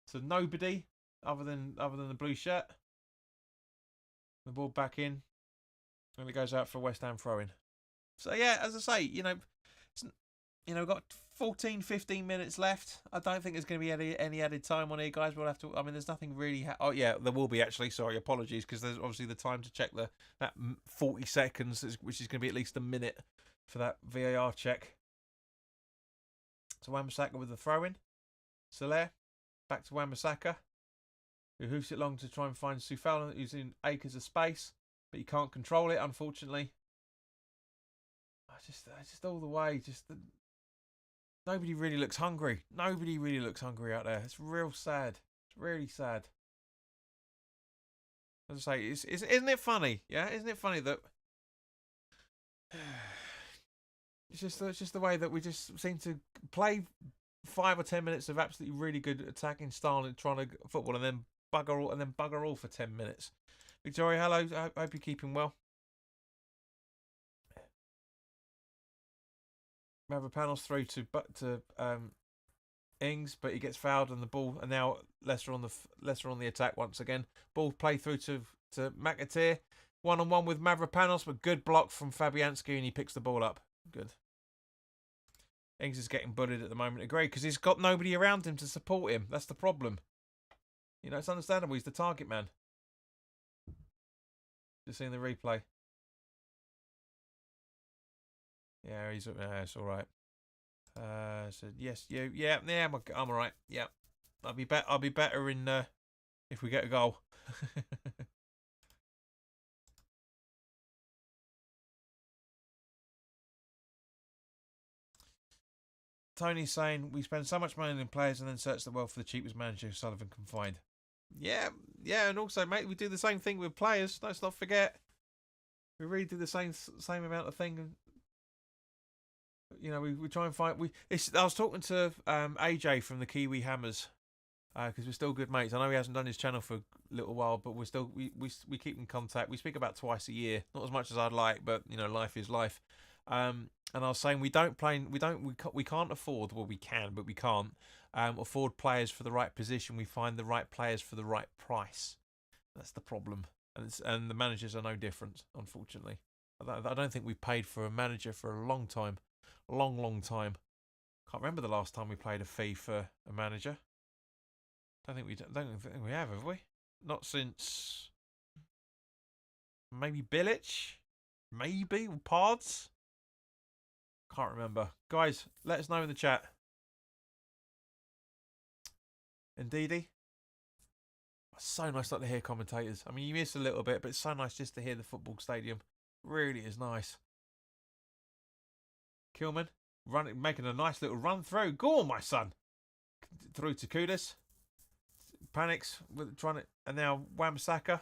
So nobody other than the blue shirt. The ball back in, and it goes out for a West Ham throw-in. So yeah, as I say, we've got 14, 15 minutes left. I don't think there's going to be any added time on here, guys. We'll have to. I mean, there's nothing really. Oh yeah, there will be actually. Sorry, apologies, because there's obviously the time to check that 40 seconds, which is going to be at least a minute for that VAR check. So Wan-Bissaka with the throw-in. Soler back to Wan-Bissaka, who hoofs it long to try and find Soufal, who's in acres of space, but he can't control it, unfortunately. I just all the way, nobody really looks hungry. Nobody really looks hungry out there. It's real sad. It's really sad. As I say, isn't it funny? Yeah, isn't it funny that it's just the way that we just seem to play 5 or 10 minutes of absolutely really good attacking style and trying to football, and then bugger all for 10 minutes. Victoria, hello. I hope you're keeping well. Mavropanos through to Ings, but he gets fouled on the ball, and now Leicester on the attack once again. Ball play through to McAteer, 1-on-1 with Mavropanos, but good block from Fabianski, and he picks the ball up. Good. Ings is getting bullied at the moment, agree, because he's got nobody around him to support him. That's the problem. It's understandable. He's the target man. Just seeing the replay. Yeah, it's all right. So yes, I'm all right. Yeah, I'll be better in if we get a goal. Tony's saying we spend so much money on players and then search the world for the cheapest manager Sullivan can find. Yeah, and also, mate, we do the same thing with players. Let's not forget, we really do the same amount of thing. We try and find. I was talking to AJ from the Kiwi Hammers because we're still good mates. I know he hasn't done his channel for a little while, but we keep in contact. We speak about twice a year, not as much as I'd like, but life is life. And I was saying we can't afford. Well, we can, but we can't afford players for the right position. We find the right players for the right price. That's the problem, and the managers are no different, unfortunately. I don't think we've paid for a manager for a long time, long time. Can't remember the last time we paid a fee for a manager. Don't think we have we? Not since maybe Bilic, maybe or Pards. Can't remember. Guys, let us know in the chat. Indeedy. It's so nice not to hear commentators. I mean, you miss a little bit, but it's so nice just to hear the football stadium. Really is nice. Kilman making a nice little run through. Go on, my son. Through to Kudus. Panics with trying to, and now Wan-Bissaka.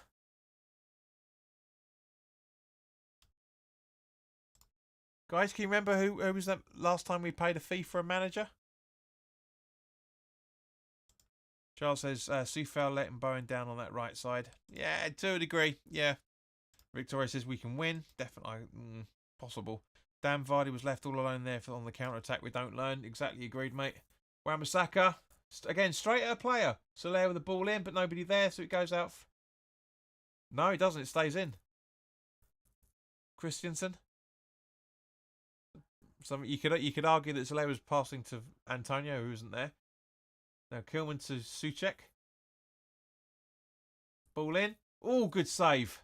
Guys, can you remember who was that last time we paid a fee for a manager? Charles says Sufel letting Bowen down on that right side. Yeah, to a degree. Yeah. Victoria says we can win. Definitely possible. Dan Vardy was left all alone there on the counter attack. We don't learn. Exactly agreed, mate. Wan-Bissaka again, straight at a player. Soler with the ball in, but nobody there, so it goes out. No, it doesn't. It stays in. Christensen. You could argue that Soler was passing to Antonio, who wasn't there. Now Kilman to Souček. Ball in. Oh, good save.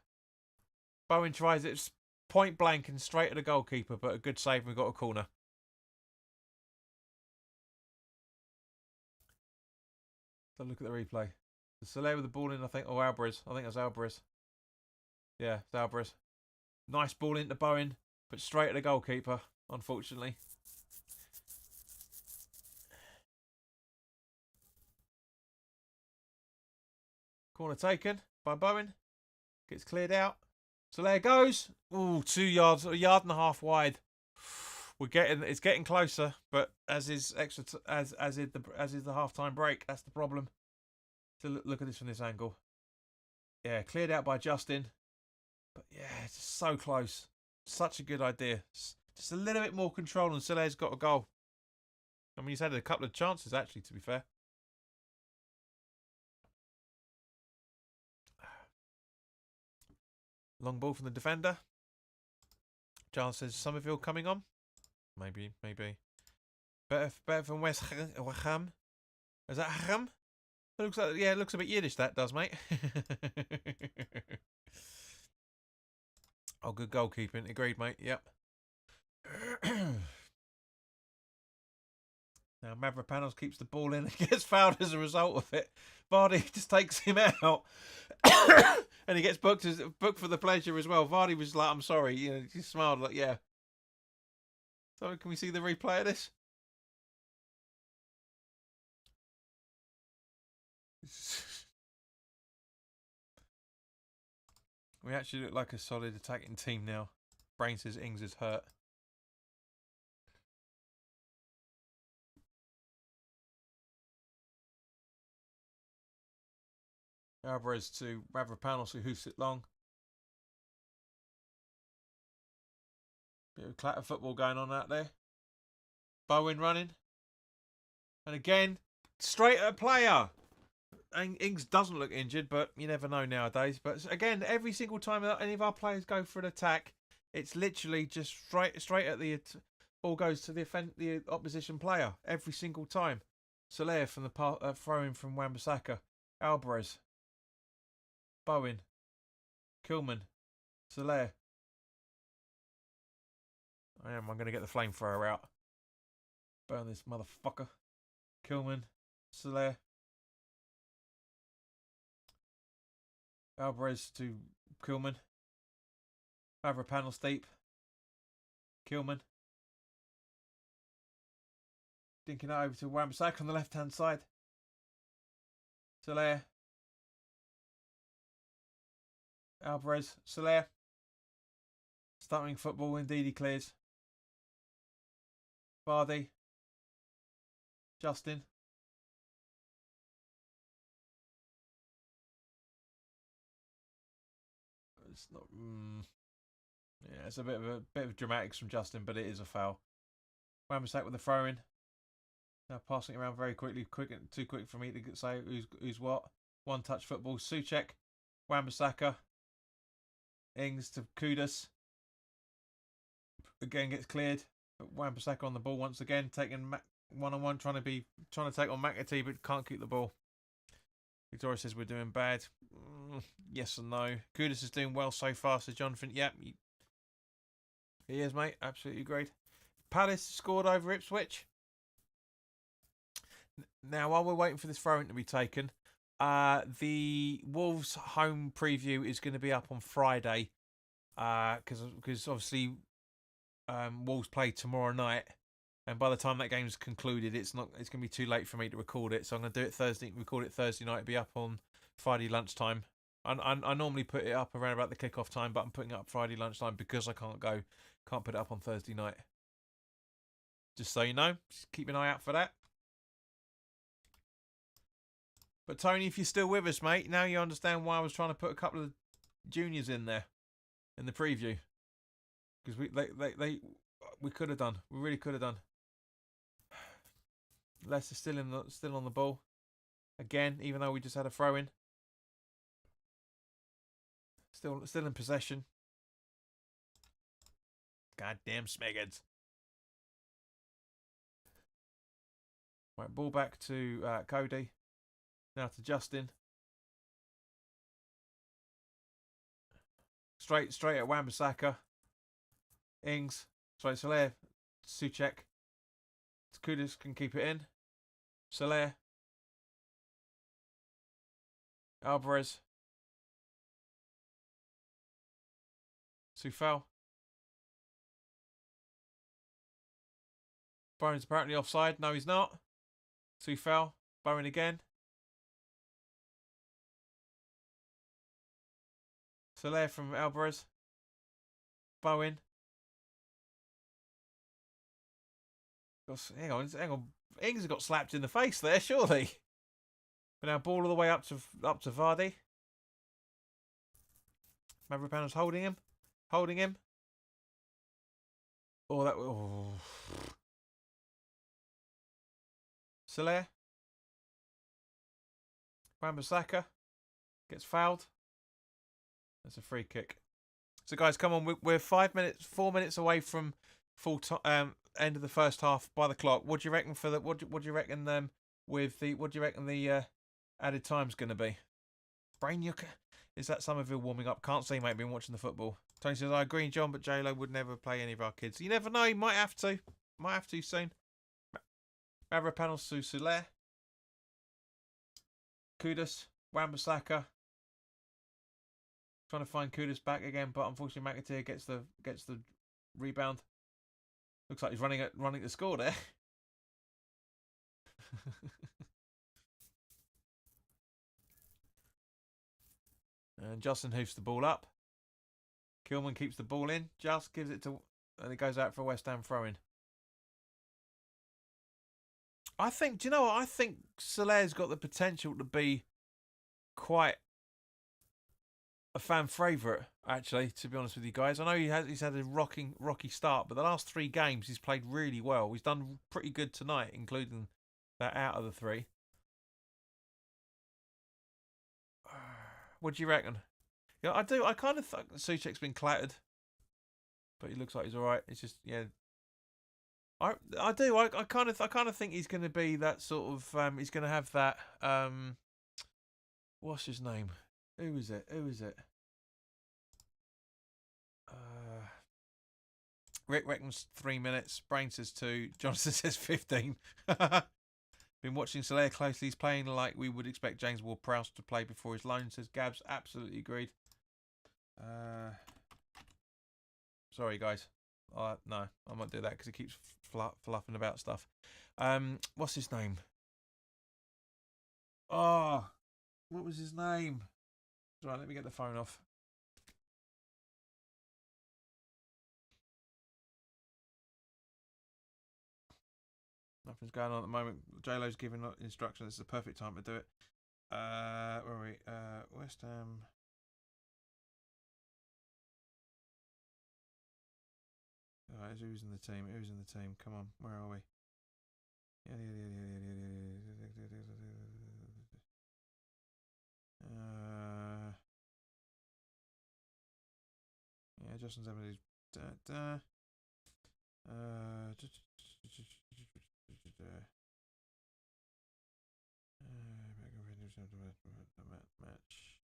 Bowen tries it point blank and straight at the goalkeeper, but a good save. We've got a corner. So look at the replay. Soler with the ball in, I think. Oh, Alvarez. I think that's Alvarez. Yeah, it's Alvarez. Nice ball into Bowen, but straight at the goalkeeper, unfortunately. Corner taken by Bowen. Gets cleared out. So there it goes. Ooh, 2 yards, a yard and a half wide. It's getting closer, but as is the halftime break, that's the problem. So look at this from this angle. Yeah, cleared out by Justin. But yeah, it's just so close. Such a good idea. Just a little bit more control, and Soler's got a goal. I mean, he's had a couple of chances actually, to be fair. Long ball from the defender. Giles says Somerville coming on. Maybe. Better from West Ham. Is that Ham? It looks like, yeah, it looks a bit Yiddish, that does, mate. Oh, good goalkeeping. Agreed, mate. Yep. Now, Mavropanos keeps the ball in and gets fouled as a result of it. Vardy just takes him out. And he gets booked for the pleasure as well. Vardy was like, I'm sorry. You know, he smiled like, yeah. So can we see the replay of this? We actually look like a solid attacking team now. Brain says Ings is hurt. Alvarez to Mavropanos, who hoofs it long. Bit of clatter football going on out there. Bowen running. And again, straight at a player. And Ings doesn't look injured, but you never know nowadays. But again, every single time that any of our players go for an attack, it's literally just straight at the ball goes to the opposition player every single time. Soler from the throw-in from Wan-Bissaka. Alvarez. Bowen. Kilman. Soler. I'm going to get the flamethrower out. Burn this motherfucker. Kilman. Soler. Alvarez to Kilman. Mavropanos steep. Kilman. Dinking it over to Wan-Bissaka on the left-hand side. Soler. Alvarez. Soler. Starting football, indeed he clears. Vardy. Justin. It's not. Yeah, it's a bit of dramatics from Justin, but it is a foul. Wan-Bissaka with the throw in. Now passing it around very quickly, too quick for me to say who's what. One touch football. Souček, Wan-Bissaka, Ings to Kudus. Again gets cleared. Wan-Bissaka on the ball once again, taking one-on-one, trying to take on McAtee, but can't keep the ball. Victoria says we're doing bad. Yes and no. Kudus is doing well so far, says Jonathan. Yep, he is, mate. Absolutely agreed. Palace scored over Ipswich. Now, while we're waiting for this throw-in to be taken, the Wolves home preview is going to be up on Friday, because obviously Wolves play tomorrow night, and by the time that game's concluded, it's going to be too late for me to record it. So I'm going to do it record it Thursday night. It'll be up on Friday lunchtime. I normally put it up around about the kickoff time, but I'm putting it up Friday lunchtime because I can't put it up on Thursday night. Just so you know, just keep an eye out for that. But Tony, if you're still with us, mate, now you understand why I was trying to put a couple of juniors in there in the preview, because we could have done, we really could have done. Leicester still on the ball again, even though we just had a throw in. Still in possession. Goddamn Smeggeds. Right, ball back to Cody. Now to Justin. Straight at Wan-Bissaka. Ings. Sorry, Soler. Souček. Kudus can keep it in. Soler. Alvarez. Sufal. Bowen's apparently offside. No, he's not. Sufal. Bowen again. Soler from Alvarez. Bowen. Hang on. Ings got slapped in the face there, surely. But now ball all the way up to Vardy. Mavropanos holding him. Oh, that. Oh. Soler. Wan-Bissaka gets fouled. That's a free kick. So guys, come on, we're 4 minutes away from full time, end of the first half by the clock. What do you reckon for the what do you reckon what do you reckon the added time's going to be? Brainiac, is that Somerville warming up? Can't see, mate. Been watching the football. Tony says I agree, John, but J-Lo would never play any of our kids. You never know. He might have to. Soon. Mavropanos Soler. Kudus, Wan-Bissaka. Trying to find Kudus back again, but unfortunately McAtee gets the rebound. Looks like he's running the score there. And Justin hoofs the ball up. Kilman keeps the ball in. Just gives it to, and it goes out for a West Ham throw-in. I think, do you know what? I think Soler's got the potential to be quite a fan favourite, actually, to be honest with you guys. I know he's had a rocky start, but the last 3 games he's played really well. He's done pretty good tonight, including that out of the 3. What do you reckon? Yeah, I do. I kind of think Souček's been clattered, but he looks like he's all right. It's just, yeah. I do. I kind of think he's going to be that sort of. He's going to have that. What's his name? Who is it? Rick reckons 3 minutes. Brain says 2. Johnson says 15. Been watching Soler closely. He's playing like we would expect James Ward-Prowse to play before his loan, says Gabs. Absolutely agreed. Sorry, guys. No, I won't do that because he keeps fluffing about stuff. What's his name? Oh, what was his name? Right, let me get the phone off. Nothing's going on at the moment. J-Lo's giving instructions. This is the perfect time to do it. Where are we? West Ham. Alright, who's in the team? Come on, where are we? Yeah, Justin Zimmer's match.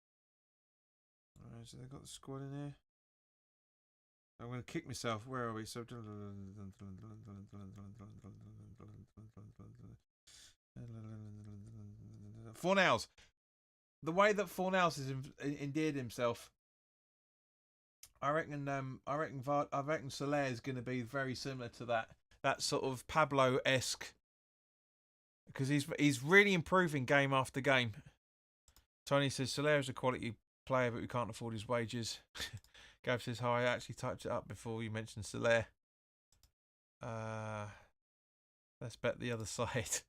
Alright, so they've got the squad in here. I'm going to kick myself. Where are we? So Fornals. The way that Fornals has endeared himself, I reckon Soler is going to be very similar to that sort of Pablo-esque, because he's really improving game after game. Tony says Soler is a quality player, but we can't afford his wages. Gav says, hi, I actually typed it up before you mentioned Soler. Let's bet the other side.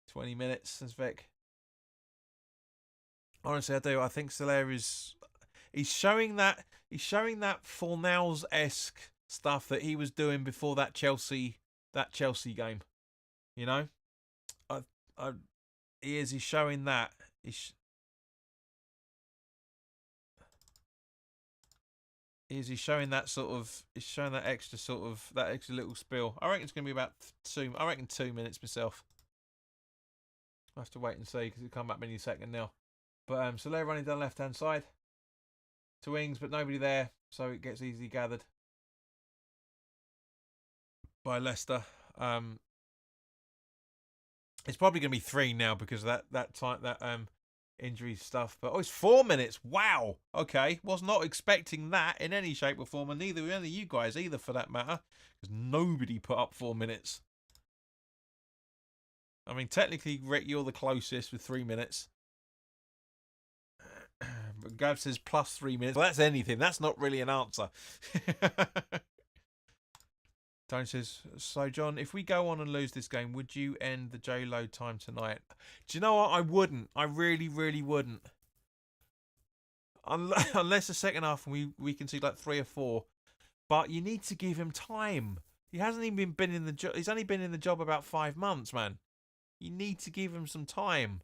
20 minutes, says Vic. Honestly, I do. I think Soler he's showing that Fornals-esque stuff that he was doing before that Chelsea game. You know? He's showing that. He's showing that extra little spill. I reckon it's going to be about 2 minutes myself. I'll have to wait and see because it'll come back any second now. But Soler running down left hand side to Ings, but nobody there, so it gets easily gathered by Leicester. It's probably going to be 3 now because of that injury stuff. But it's 4 minutes. Wow. Okay, was not expecting that in any shape or form, and neither were any of you guys either, for that matter, because nobody put up 4 minutes. I mean, technically, Rick, you're the closest with 3 minutes. But Gav says plus 3 minutes. Well, that's anything. That's not really an answer. Tony says, so John, if we go on and lose this game, would you end the J-Lo time tonight? Do you know what? I wouldn't. I really, really wouldn't. Unless the second half we can see like 3 or 4. But you need to give him time. He hasn't even been in the job. He's only been in the job about 5 months, man. You need to give him some time.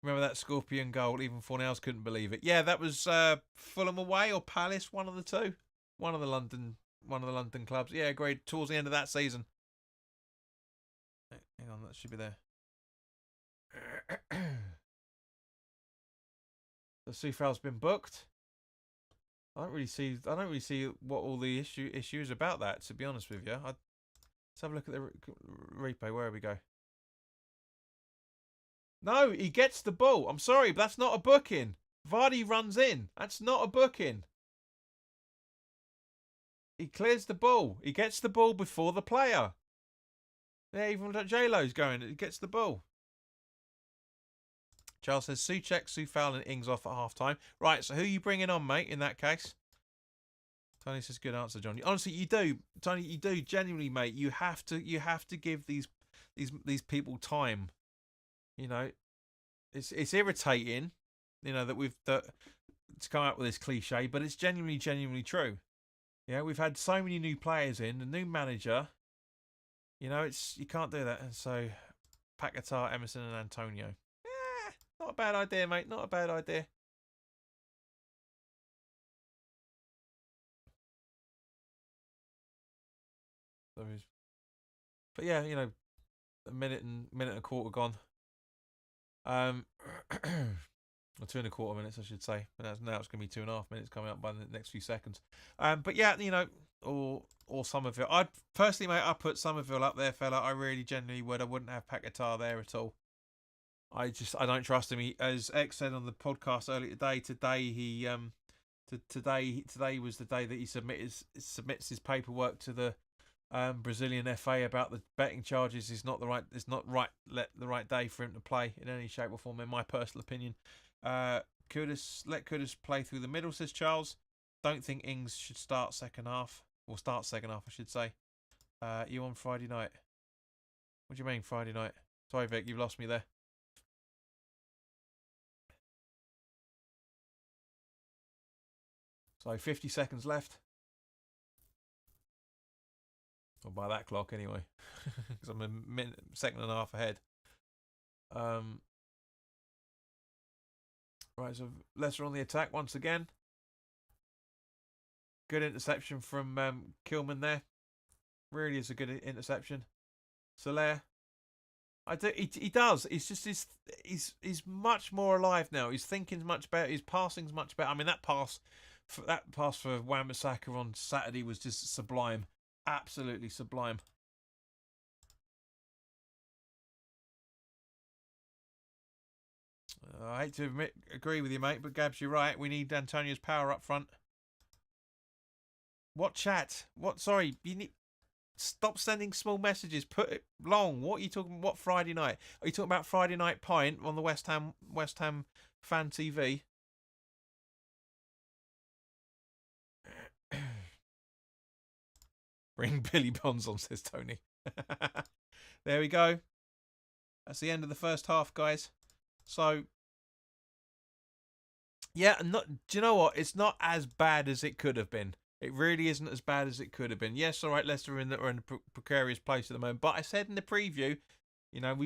Remember that Scorpion goal? Even Fornals couldn't believe it. Yeah, that was Fulham away or Palace, one of the two. One of the London clubs. Yeah, agreed. Towards the end of that season. Hang on, that should be there. The Soufal's been booked. I don't really see what all the issue is about that, to be honest with you. Let's have a look at the replay. Where we go? No, he gets the ball. I'm sorry, but that's not a booking. Vardy runs in. That's not a booking. He clears the ball. He gets the ball before the player. Yeah, even J-Lo's going. He gets the ball. Charles says, Souček, Soufal and Ings off at half-time. Right, so who are you bringing on, mate, in that case? Tony says, good answer, John. Honestly, you do. Tony, you do. Genuinely, mate, you have to give these people time. You know, it's irritating, you know, to come up with this cliche, but it's genuinely true. Yeah, we've had so many new players in, the new manager. You know, you can't do that. And so, Paquetá, Emerson, and Antonio. Yeah, not a bad idea, mate. Not a bad idea. But yeah, you know, a minute and a quarter gone. Or 2.25 minutes, I should say. But now it's going to be 2.5 minutes coming up by the next few seconds. But yeah, you know, or Somerville. I'd personally, mate, I'd put Somerville up there, fella. I really genuinely would. I wouldn't have Paquetá there at all. I don't trust him. As X said on the podcast earlier today, today was the day that he submits his paperwork to the Brazilian FA about the betting charges. It's not the right day for him to play in any shape or form, in my personal opinion. Let Kudus play through the middle, says Charles. Don't think Ings should start second half, I should say. You on Friday night? What do you mean Friday night? Sorry, Vic, you've lost me there. So 50 seconds left. Or by that clock, anyway. because I'm a second and a half ahead. Right, so Leicester on the attack once again. Good interception from Kilman there. Really is a good interception. Soler. He does. It's just he's much more alive now. His thinking's much better. His passing's much better. I mean, that pass for Wan-Bissaka on Saturday was just sublime. Absolutely sublime. I hate to agree with you, mate, but Gabs, you're right. We need Antonio's power up front. What chat? What? Sorry, you need. Stop sending small messages. Put it long. What are you talking? What Friday night? Are you talking about Friday Night Pint on the West Ham fan TV? Bring Billy Bonds on, says Tony. There we go. That's the end of the first half, guys. So, yeah, do you know what? It's not as bad as it could have been. It really isn't as bad as it could have been. Yes, all right, Leicester are in a precarious place at the moment. But I said in the preview, you know,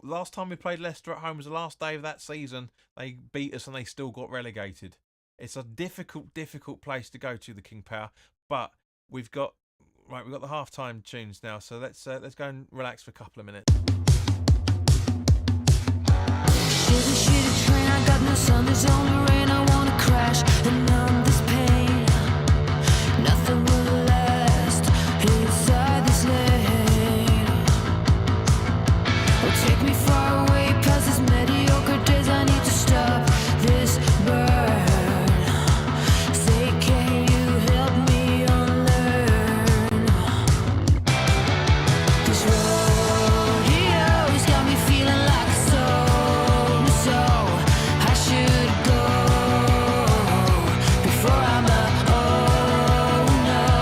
last time we played Leicester at home was the last day of that season. They beat us and they still got relegated. It's a difficult place to go to, the King Power. But we've got the halftime tunes now. So let's go and relax for a couple of minutes. Shitty train, I got no sun, there's only rain. I wanna crash and numb this pain. Nothing will last inside this lane. Oh, take me far away past these mediocre days. I need to stop this burn. Say, can you help me unlearn? This rodeo's got me feeling like so I should go before I'm a oh no.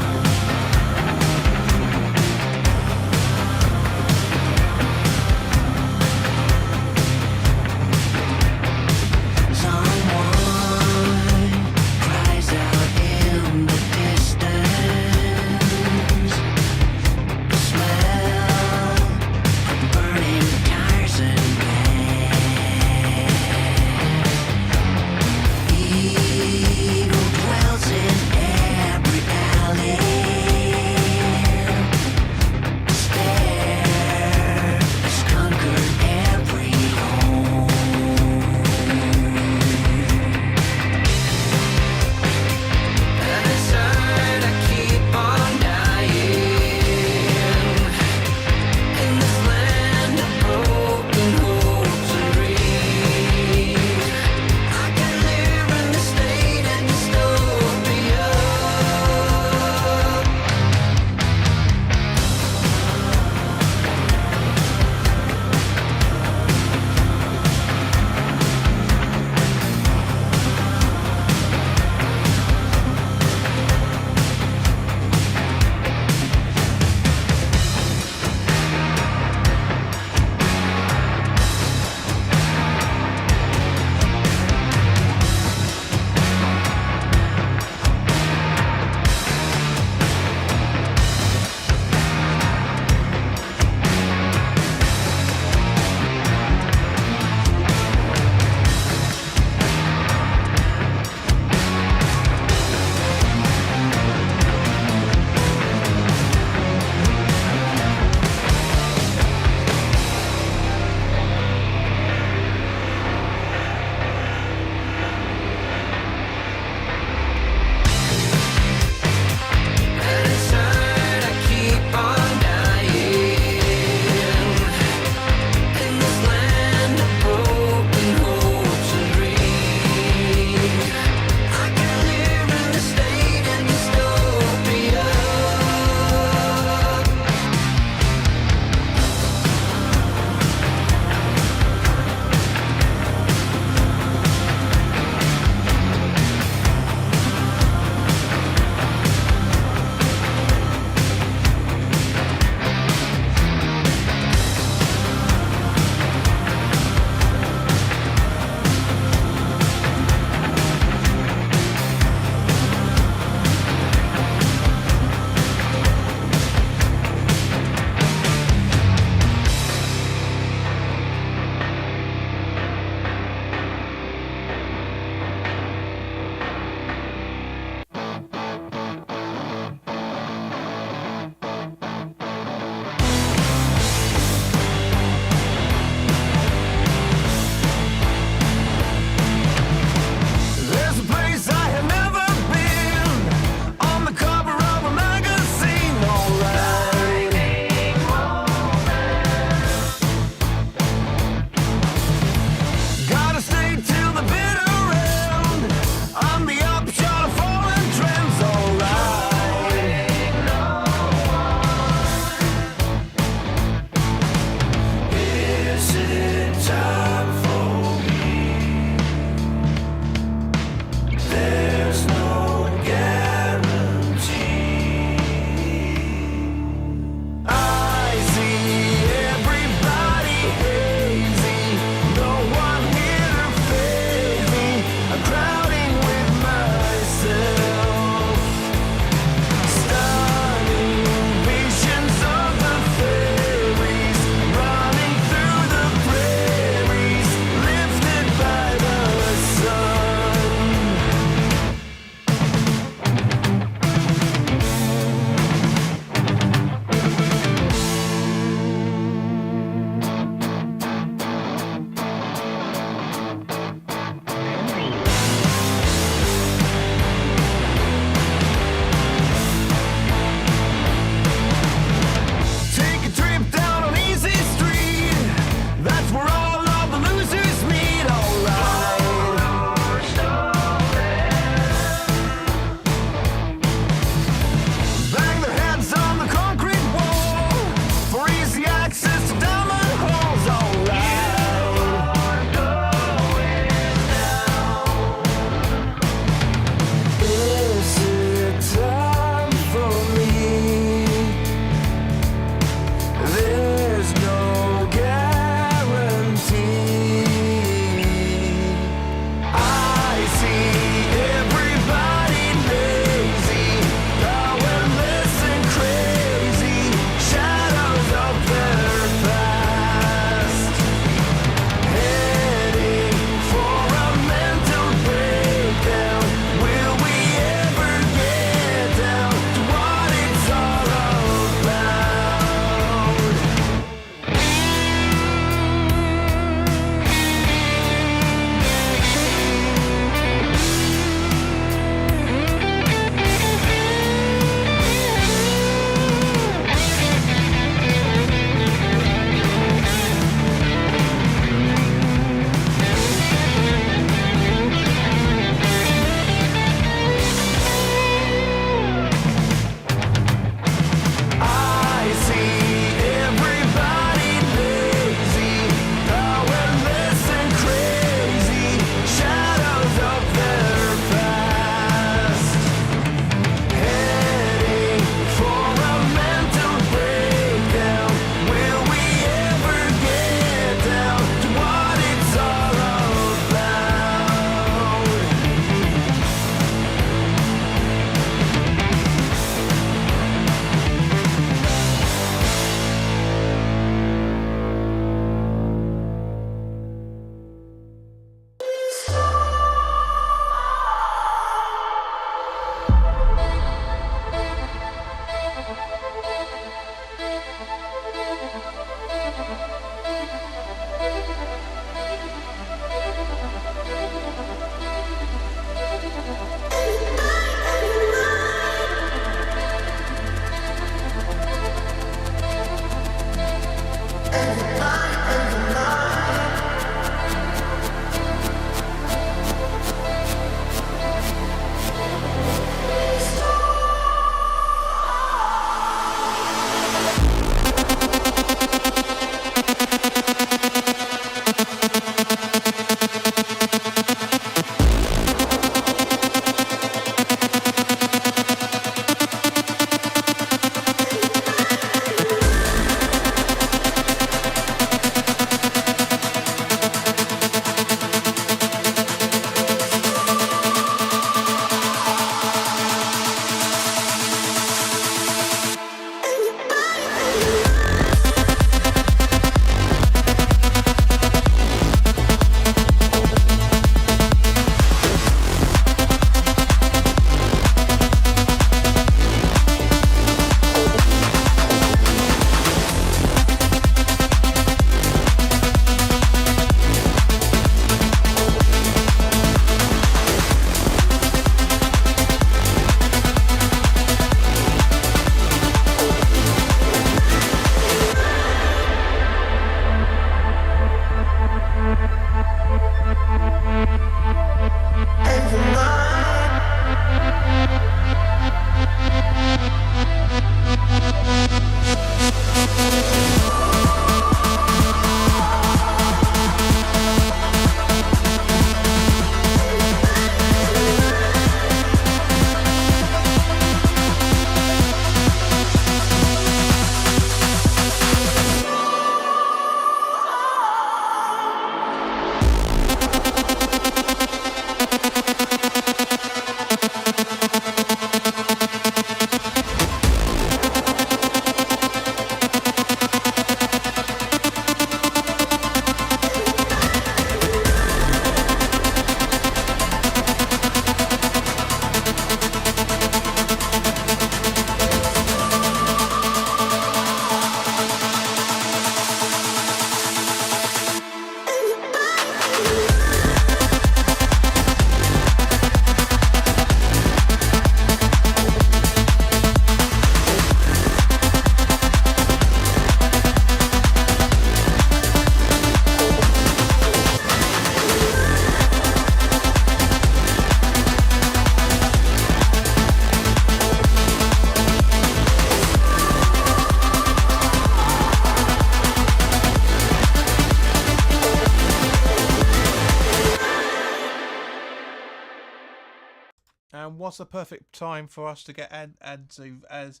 And what's a perfect time for us to get add to as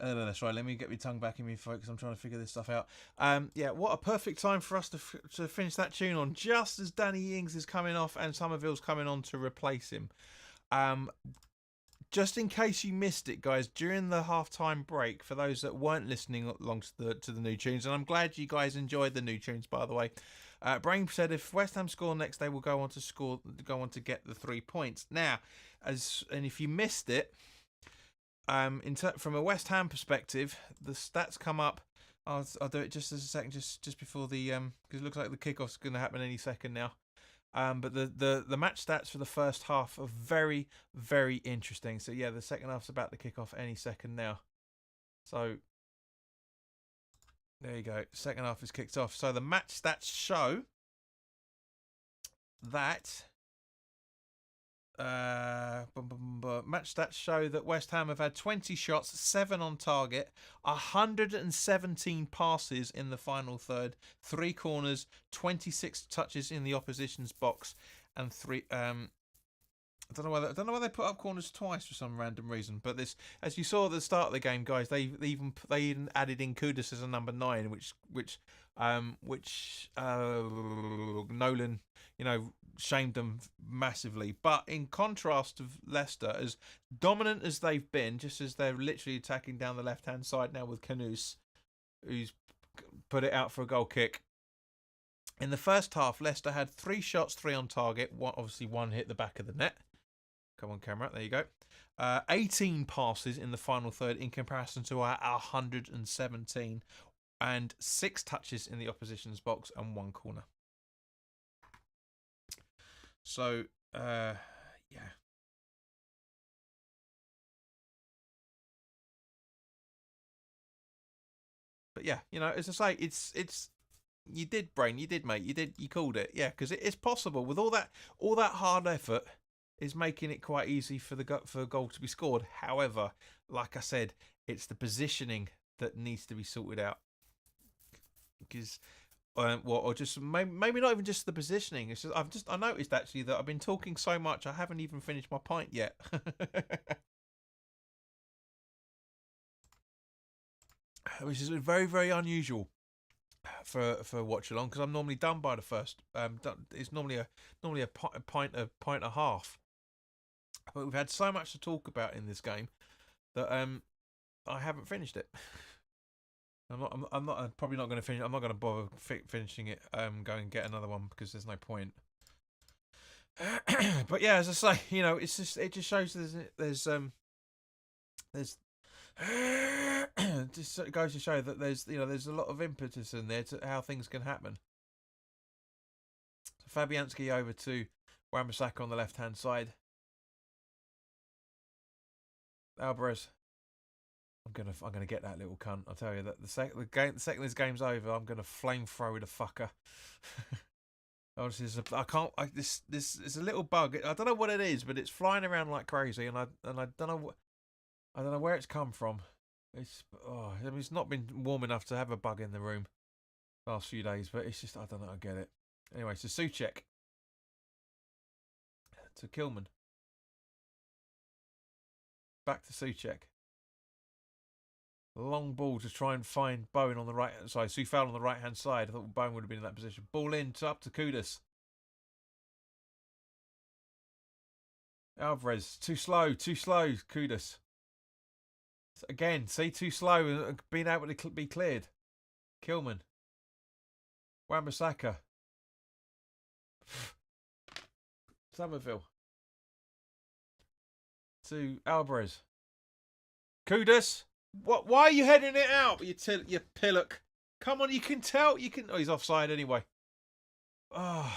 no, that's right. Let me get my tongue back in me, folks. I'm trying to figure this stuff out. Yeah, what a perfect time for us to finish that tune on, just as Danny Ings is coming off and Somerville's coming on to replace him. Just in case you missed it, guys, during the halftime break, for those that weren't listening along to the new tunes, and I'm glad you guys enjoyed the new tunes, by the way. Brain said if West Ham score next, they will go on to get the 3 points. Now, and if you missed it. From a West Ham perspective, the stats come up. I'll do it just as a second, just before the because it looks like the kickoff's going to happen any second now. But the match stats for the first half are very, very interesting. So yeah, the second half's about to kick off any second now. So there you go. Second half is kicked off. So the match stats show that. Match stats show that West Ham have had 20 shots, 7 on target, 117 passes in the final third, 3 corners, 26 touches in the opposition's box, and 3. I don't know why they put up corners twice for some random reason. But this, as you saw at the start of the game, guys, they even added in Kudus as a number 9, which Nolan, shamed them massively. But in contrast to Leicester, as dominant as they've been, just as they're literally attacking down the left-hand side now with Canus, who's put it out for a goal kick. In the first half, Leicester had 3 shots, 3 on target. One hit the back of the net. Come on, camera. There you go. 18 passes in the final third in comparison to our 117. And 6 touches in the opposition's box and 1 corner. So, yeah. But yeah, as I say, it's you did, Brain, you did, mate, you called it, yeah, because it's possible with all that hard effort is making it quite easy for a goal to be scored. However, like I said, it's the positioning that needs to be sorted out. Because, or just maybe not even just the positioning. It's just I noticed actually that I've been talking so much I haven't even finished my pint yet. Which is very, very unusual for watch along, because I'm normally done by the first. It's normally a pint and a half. But we've had so much to talk about in this game that I haven't finished it. I'm probably not going to finish. I'm not going to bother finishing it. Go and get another one because there's no point. But yeah, as I say, it just shows there's just goes to show that there's a lot of impetus in there to how things can happen. So Fabianski over to Wan-Bissaka on the left hand side. Alvarez. I'm gonna get that little cunt. I'll tell you that the second this game's over, I'm gonna flamethrower the fucker. Obviously, this is a little bug. I don't know what it is, but it's flying around like crazy, and I don't know where it's come from. It's not been warm enough to have a bug in the room last few days, but it's just I don't know. I get it. Anyway, so Souček to Kilman, back to Souček. Long ball to try and find Bowen on the right hand side. Soufal on the right hand side. I thought Bowen would have been in that position. Ball in up to Kudus. Alvarez, too slow, Kudus. Again, see, too slow and being able to be cleared. Kilman. Wan-Bissaka. Somerville. To Alvarez. Kudus. What? Why are you heading it out? You pillock. Come on, you can tell. Oh, he's offside anyway. Oh,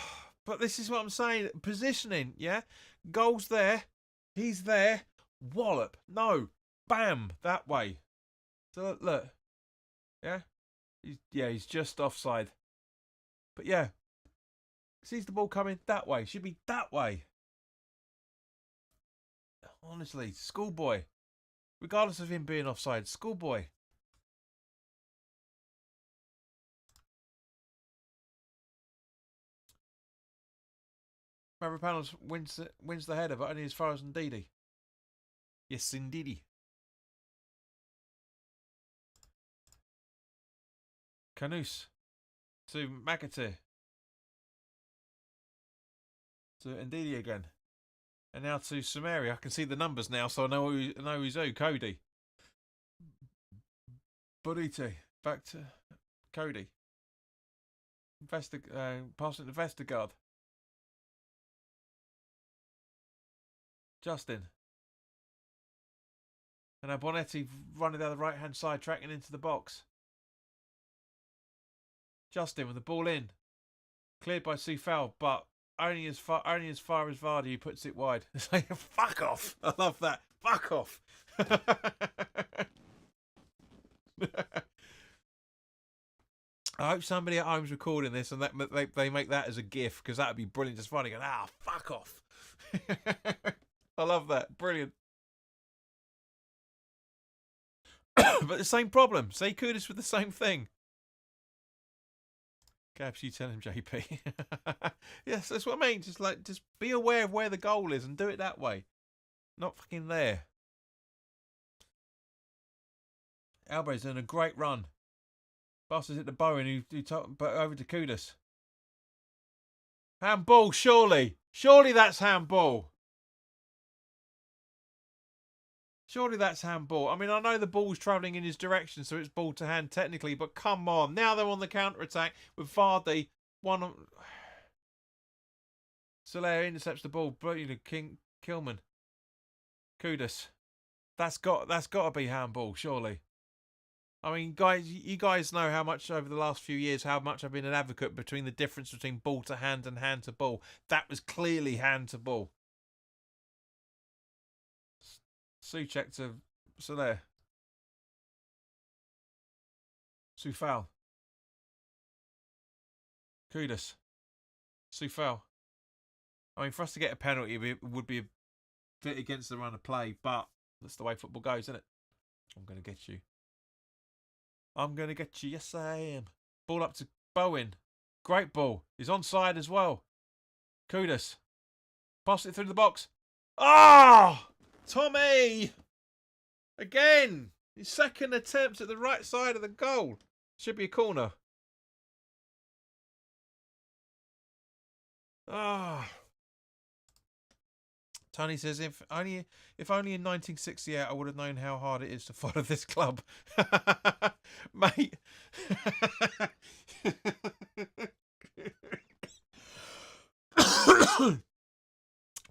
but this is what I'm saying. Positioning, yeah? Goal's there. He's there. Wallop. No. Bam. That way. So look. Yeah? He's just offside. But yeah. Sees the ball coming that way. Should be that way. Honestly, schoolboy. Regardless of him being offside, schoolboy. Mavropanos wins the header, but only as far as Ndidi. Yes, indeedy. Canus to McAtee. To Ndidi again. And now to Samari. I can see the numbers now, so I know who's who. Cody. Burite. Back to Cody. Passing to Vestergaard. Justin. And now Bonetti running down the right-hand side, tracking into the box. Justin with the ball in. Cleared by Soufal, but only as far as Vardy puts it wide. It's like, fuck off. I love that. Fuck off. I hope somebody at home's recording this and that they make that as a GIF, because that would be brilliant. Just funny, going, fuck off. I love that. Brilliant. But the same problem. Say Kudus with the same thing. Gabs, you tell him, JP. Yes, that's what I mean. Just be aware of where the goal is and do it that way. Not fucking there. Alvarez doing a great run. Passes it to Bowen, but over to Kudus. Handball, surely. Surely that's handball. Surely that's handball. I mean, I know the ball's travelling in his direction, so it's ball to hand technically, but come on. Now they're on the counter-attack with Vardy. Soler intercepts the ball. Brilliant. Kilman. Kudus. That's got to be handball, surely. I mean, guys, you guys know how much over the last few years, how much I've been an advocate between the difference between ball to hand and hand to ball. That was clearly hand to ball. Soucek to Soler. Soufal. Kudus. Soufal. I mean, for us to get a penalty, it would be a bit against the run of play, but that's the way football goes, isn't it? I'm going to get you. I'm going to get you. Yes, I am. Ball up to Bowen. Great ball. He's onside as well. Kudus. Pass it through the box. Ah! Tommy! Again! His second attempt at the right side of the goal. Should be a corner. Ah. Tony says, if only in 1968 I would have known how hard it is to follow this club. Mate.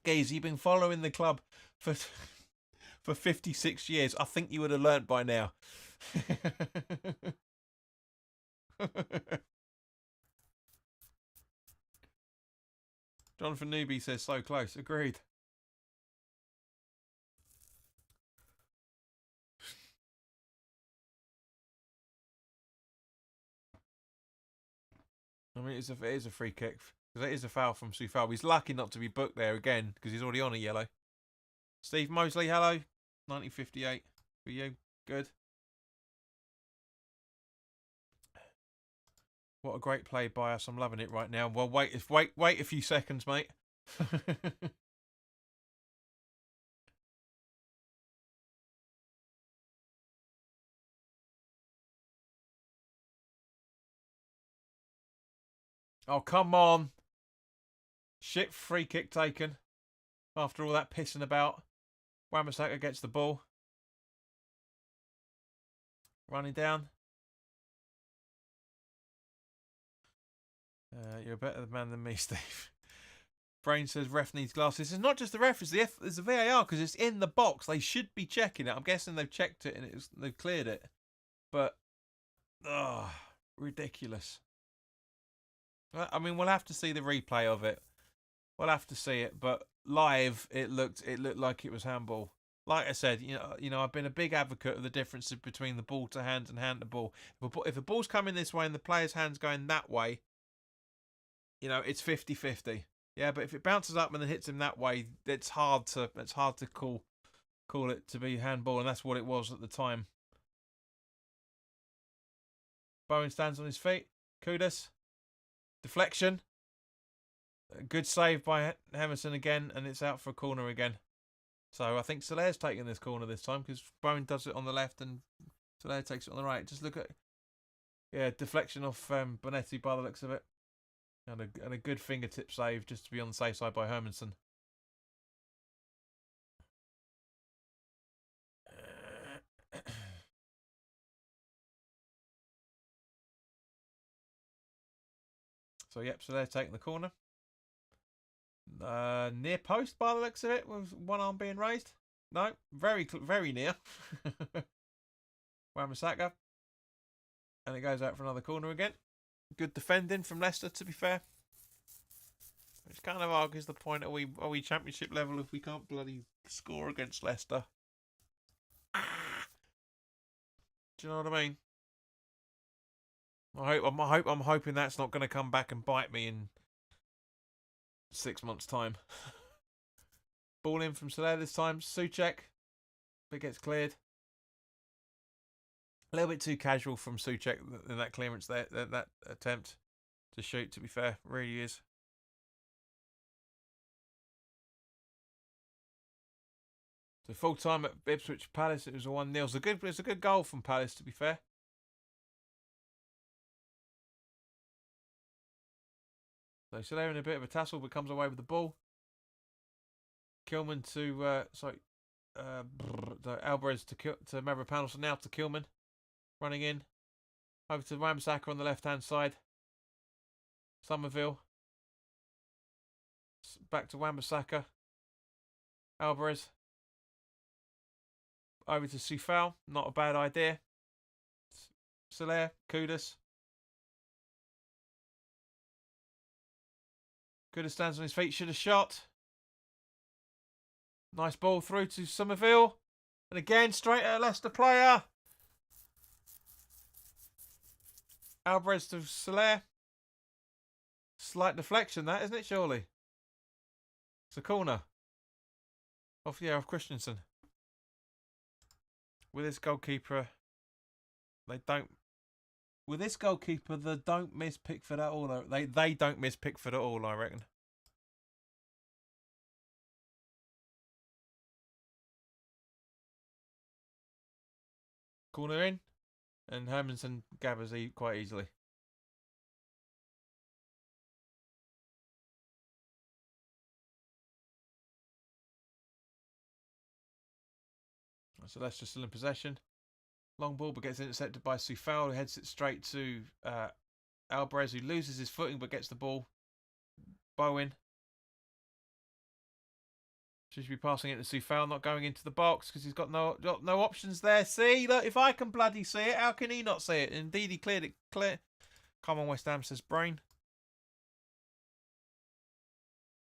Gaze, you've been following the club for 56 years. I think you would have learnt by now. Jonathan Newby says, so close. Agreed. I mean, it is a free kick. Because it is a foul from Soufal. He's lucky not to be booked there again, because he's already on a yellow. Steve Mosley, hello. 1958 for you. Good. What a great play by us. I'm loving it right now. Well, wait a few seconds, mate. Oh, come on. Shit, free kick taken. After all that pissing about. Wan-Bissaka gets the ball. Running down. You're a better man than me, Steve. Brain says ref needs glasses. It's not just the ref, it's the VAR, because it's in the box. They should be checking it. I'm guessing they've checked it and they've cleared it. But, ridiculous. I mean, we'll have to see the replay of it. We'll have to see it, but live it looked like it was handball. Like I said, you know, I've been a big advocate of the differences between the ball to hand and hand to ball. If the ball's coming this way and the player's hand's going that way, you know, it's 50-50. Yeah, but if it bounces up and then hits him that way, it's hard to call it to be handball, and that's what it was at the time. Bowen stands on his feet. Kudus. Deflection. Good save by Hemerson again, and it's out for a corner again. So I think Solaire's taking this corner this time because Bowen does it on the left and Solaire takes it on the right. Just look at, yeah, deflection off Bonetti by the looks of it. And a good fingertip save just to be on the safe side by Hermansen. So, yep, so they're taking the corner. Near post by the looks of it, with one arm being raised. No, very near. Wan-Bissaka. And it goes out for another corner again. Good defending from Leicester, to be fair. Which kind of argues the point, are we championship level if we can't bloody score against Leicester? Do you know what I mean? I'm hoping that's not going to come back and bite me in 6 months' time. Ball in from Soler this time. Souček. But gets cleared. A little bit too casual from Souček in that clearance there, that attempt to shoot, to be fair. Really is. So full time at Ipswich Palace, it was a 1-0. It's a good goal from Palace, to be fair. So Soler in a bit of a tussle, but comes away with the ball. Kilman to Alvarez to Mavropanos, now to Kilman, running in over to Wan-Bissaka on the left hand side. Somerville back to Wan-Bissaka. Alvarez over to Soufal, not a bad idea. Soler, Kudus. Kudus stands on his feet, should have shot. Nice ball through to Somerville. And again, straight at a Leicester player. Alvarez to Soler. Slight deflection, that, isn't it, surely? It's a corner. Off Christensen. With this goalkeeper, they don't miss Pickford at all. They don't miss Pickford at all, I reckon. Corner in, and Hermansen gathers quite easily. So Leicester still in possession. Long ball, but gets intercepted by Soufal, who heads it straight to Alvarez, who loses his footing but gets the ball. Bowen. Should be passing it to Soufal, not going into the box because he's got no options there. See, look, if I can bloody see it, how can he not see it? Indeed, he cleared it clear. Come on, West Ham, says Brain.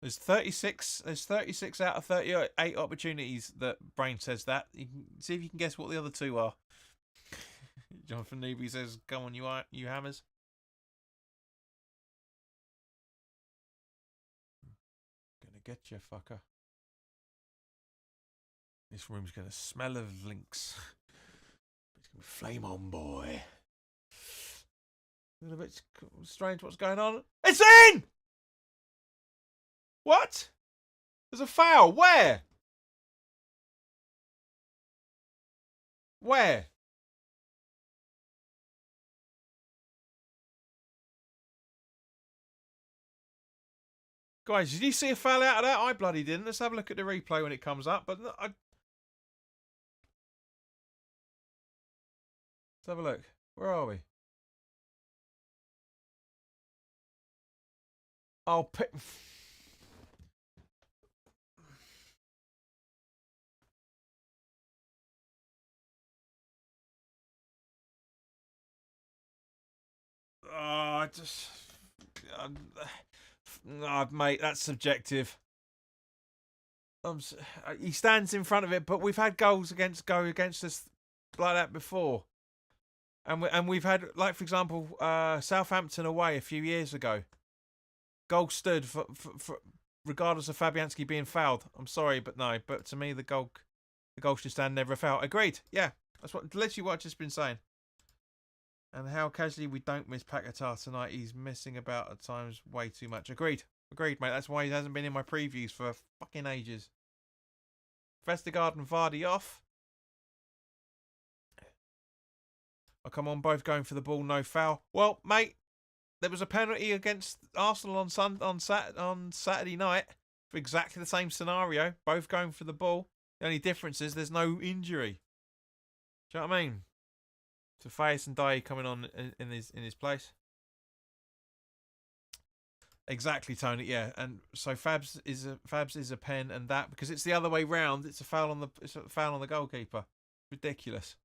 There's 36 out of 38 opportunities that Brain says that. You can see if you can guess what the other two are. Jonathan Newby says, "Come on, you hammers." Gonna get you, fucker. This room's gonna smell of links. It's gonna be flame on, boy. A little bit strange what's going on. It's in! What? There's a foul. Where? Where? Guys, did you see a foul out of that? I bloody didn't. Let's have a look at the replay when it comes up. But let's have a look. Where are we? Oh, mate, that's subjective. He stands in front of it, but we've had goals go against us like that before, and we've had, like, for example, Southampton away a few years ago. Goal stood for regardless of Fabianski being fouled. I'm sorry, but no. But to me, the goal should stand, never a foul. Agreed. Yeah, that's literally what I've just been saying. And how casually we don't miss Paquetá tonight. He's missing about at times way too much. Agreed, mate. That's why he hasn't been in my previews for fucking ages. Vestergaard and Vardy off. Oh, come on, both going for the ball, no foul. Well, mate, there was a penalty against Arsenal on Saturday night for exactly the same scenario. Both going for the ball. The only difference is there's no injury. Do you know what I mean? So Fayes and Dye coming on in his place. Exactly, Tony. Yeah, and so Fabs is a pen, and that because it's the other way round. It's a foul on the goalkeeper. Ridiculous.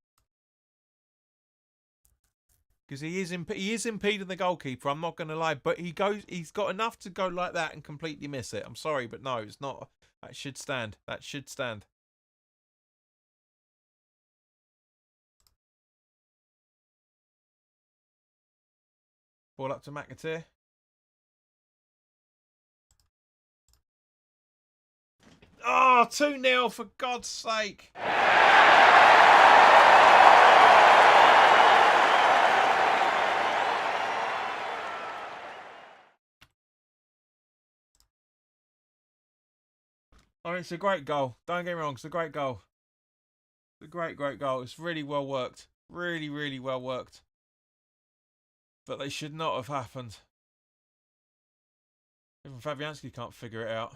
Because he is impeding the goalkeeper. I'm not going to lie, but he's got enough to go like that and completely miss it. I'm sorry, but no, it's not. That should stand. That should stand. Ball up to McAteer. Oh, 2-0 for God's sake. Oh, it's a great goal. Don't get me wrong, it's a great goal. It's a great goal. It's really well worked. Really, really well worked. But they should not have happened. Even Fabianski can't figure it out.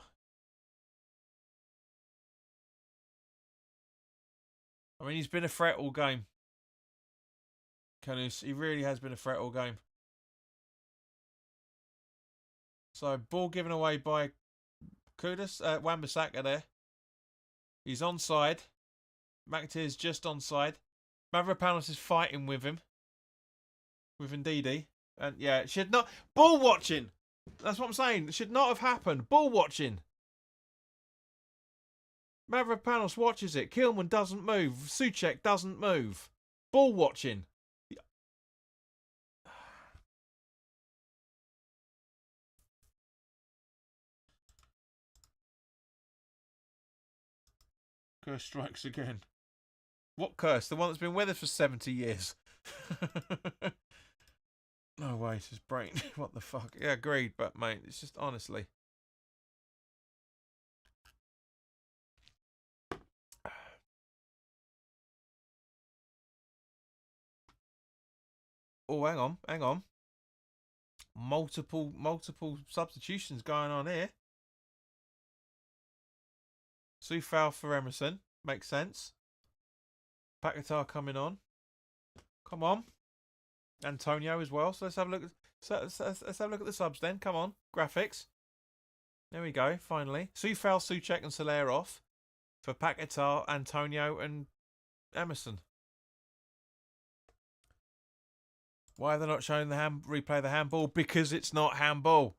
I mean, he's been a threat all game. Canus, he really has been a threat all game. So, ball given away by Kudus, Wan-Bissaka there. He's onside. McAteer's just onside. Mavropanos is fighting with him. With Ndidi. And yeah, it should not. Ball watching! That's what I'm saying. It should not have happened. Ball watching. Mavropanos watches it. Kilman doesn't move. Souček doesn't move. Ball watching. Curse strikes again. What curse? The one that's been with us for 70 years. No way, it's his brain. What the fuck? Yeah, agreed, but mate, it's just honestly. Oh, hang on. Multiple substitutions going on here. Soufal for Emerson. Makes sense. Paquetá coming on. Come on. Antonio as well. So let's have a look. Let's have a look at the subs then. Come on. Graphics. There we go. Finally. Soufal, Souček and Soler off. For Paquetá, Antonio and Emerson. Why are they not showing the replay of the handball? Because it's not handball.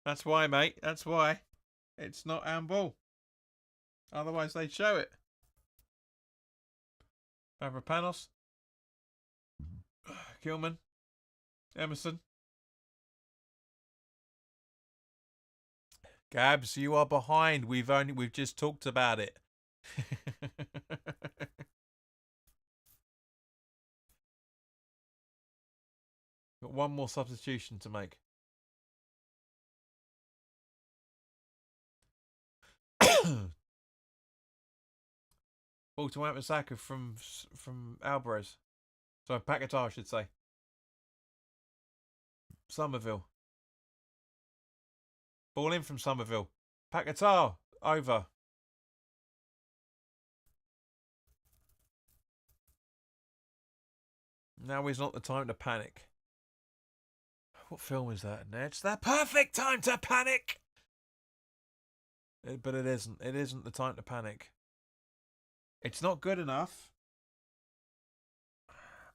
That's why, mate. That's why. It's not handball. Otherwise, they'd show it. Mavropanos. Kilman. Emerson. Gabs, you are behind. We've just talked about it. Got one more substitution to make. Ball to Wan-Bissaka from Alvarez. So Paquetá, I should say. Somerville. Ball in from Somerville. Paquetá over. Now is not the time to panic. What film is that, Ned? It's the perfect time to panic! But it isn't. It isn't the time to panic. It's not good enough.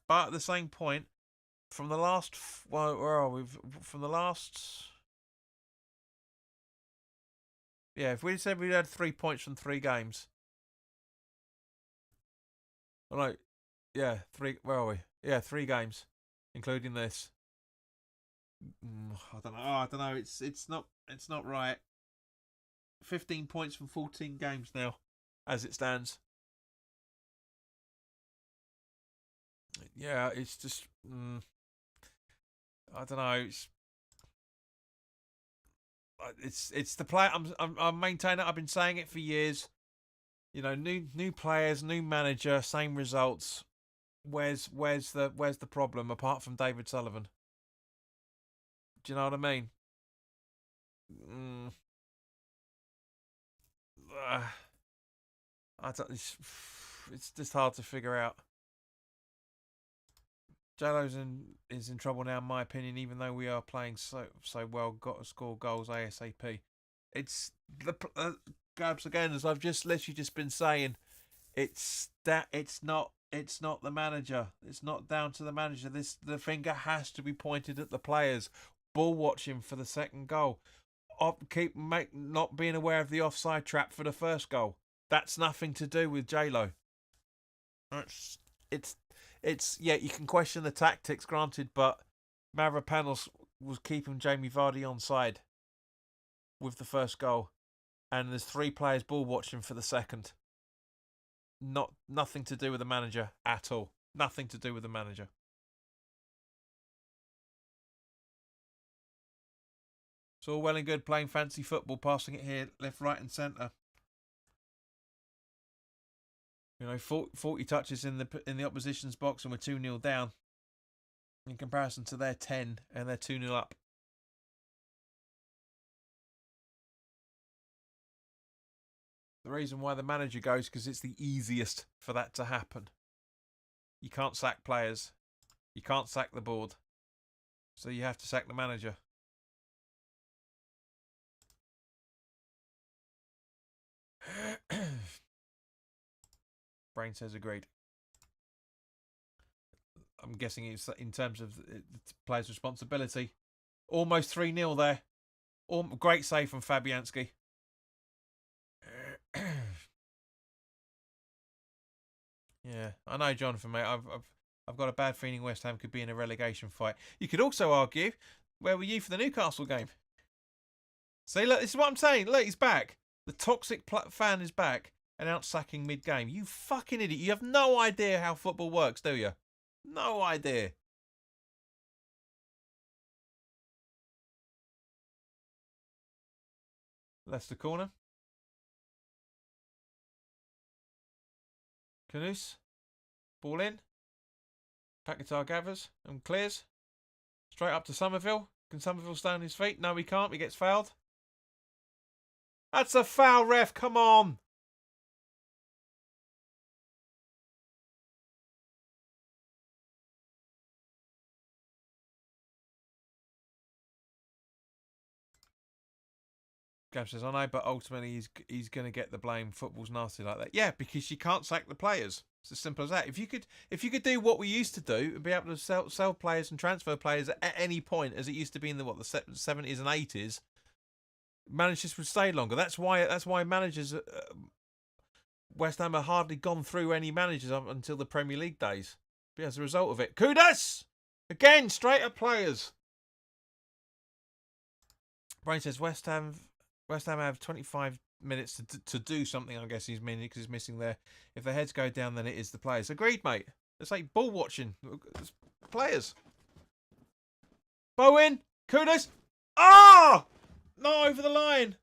But at the same point, from the last... Well, where are we? From the last... Yeah, if we said we had 3 points from 3 games. Oh, no. Yeah, 3... Where are we? Yeah, 3 games. Including this. I don't know. I don't know. It's not right. 15 points from 14 games now, as it stands. Yeah, it's just. I don't know. it's the player. I'm maintaining it. I've been saying it for years. You know, new players, new manager, same results. Where's the problem apart from David Sullivan? Do you know what I mean? Mm, uh, I don't. It's just hard to figure out. Jallo's is in trouble now, in my opinion. Even though we are playing so well, got to score goals ASAP. It's the Gabs again, as I've just literally just been saying. It's not the manager. It's not down to the manager. The finger has to be pointed at the players. Ball watching for the second goal. Not being aware of the offside trap for the first goal. That's nothing to do with J-Lo. It's it's yeah. You can question the tactics, granted, but Mavropanos was keeping Jamie Vardy on side with the first goal, and there's 3 players ball watching for the second. Nothing to do with the manager at all. Nothing to do with the manager. It's all well and good playing fancy football, passing it here, left, right, and centre. You know, 40 touches in the opposition's box, and we're 2-0 down. In comparison to their 10, and they're 2-0 up. The reason why the manager goes because it's the easiest for that to happen. You can't sack players. You can't sack the board. So you have to sack the manager. Brain says agreed. I'm guessing it's in terms of the player's responsibility. Almost 3-0 there. Great save from Fabianski. Yeah, I know, Jonathan, mate. I've got a bad feeling West Ham could be in a relegation fight. You could also argue, where were you for the Newcastle game? See, look, this is what I'm saying. Look, he's back. The toxic fan is back and out sacking mid-game. You fucking idiot. You have no idea how football works, do you? No idea. Leicester corner. Canus. Ball in. Paquetá gathers and clears. Straight up to Somerville. Can Somerville stay on his feet? No, he can't. He gets fouled. That's a foul, ref. Come on. Gab says, I know, but ultimately he's going to get the blame. Football's nasty like that. Yeah, because you can't sack the players. It's as simple as that. If you could do what we used to do and be able to sell players and transfer players at any point, as it used to be in the 70s and 80s, managers would stay longer. That's why managers West Ham have hardly gone through any managers up until the Premier League days. But as a result of it, Kudas again straight at players. Brain says West Ham have 25 minutes to do something. I guess he's meaning because he's missing there. If their heads go down, then it is the players. Agreed, mate. It's like ball watching. It's players. Bowen, Kudas. Ah! Oh! Not over the line.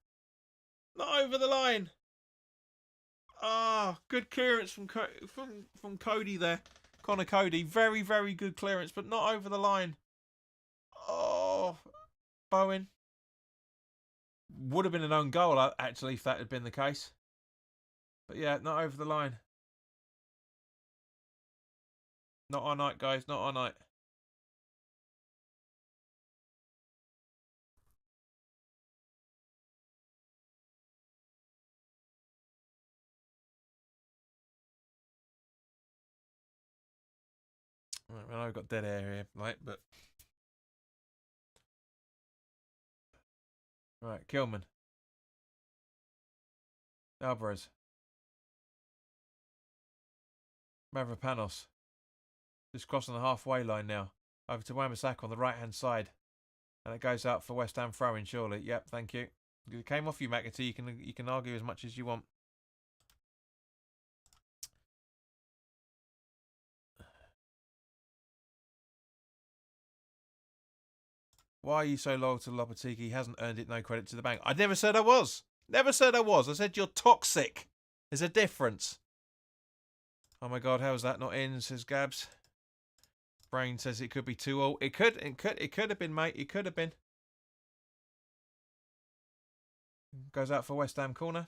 Not over the line. Ah, good clearance from Cody there. Connor Cody. Very, very good clearance, but not over the line. Oh, Bowen. Would have been an own goal, actually, if that had been the case. But yeah, not over the line. Not our night, guys. Not our night. Right, well, I've got dead air here, right? But right, Kilman, Alvarez, Mavropanos, just crossing the halfway line now. Over to Wan-Bissaka on the right-hand side, and it goes out for West Ham throw-in. Surely, yep. Thank you. It came off you, McAtee. You can argue as much as you want. Why are you so loyal to Lopetegui? He hasn't earned it. No credit to the bank. I never said I was. Never said I was. I said you're toxic. There's a difference. Oh my God, how is that not in? Says Gabs. Brain says it could be 2-0. It could have been, mate. It could have been. Goes out for West Ham corner.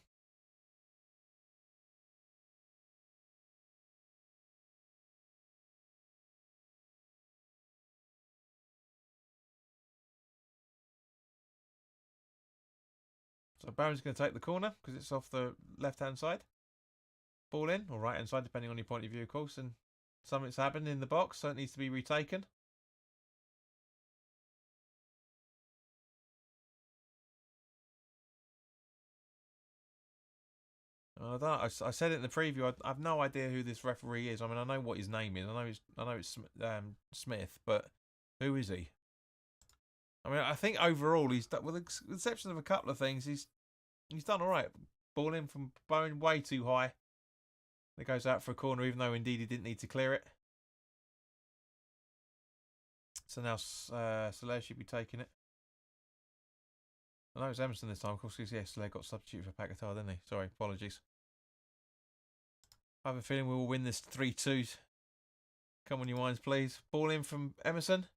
So Barron's going to take the corner because it's off the left-hand side. Ball in, or right-hand side, depending on your point of view, of course. And something's happened in the box, so it needs to be retaken. I don't know. I said it in the preview. I have no idea who this referee is. I mean, I know what his name is. I know it's Smith, but who is he? I mean, I think overall he's done, with the exception of a couple of things, he's done all right. Ball in from Bowen way too high. It goes out for a corner, even though indeed he didn't need to clear it. So now Soler should be taking it. I know it's Emerson this time, of course, because yeah, Soler got substituted for Paquetá, didn't he? Sorry, apologies. I have a feeling we will win this 3-2. Come on, you wines, please. Ball in from Emerson.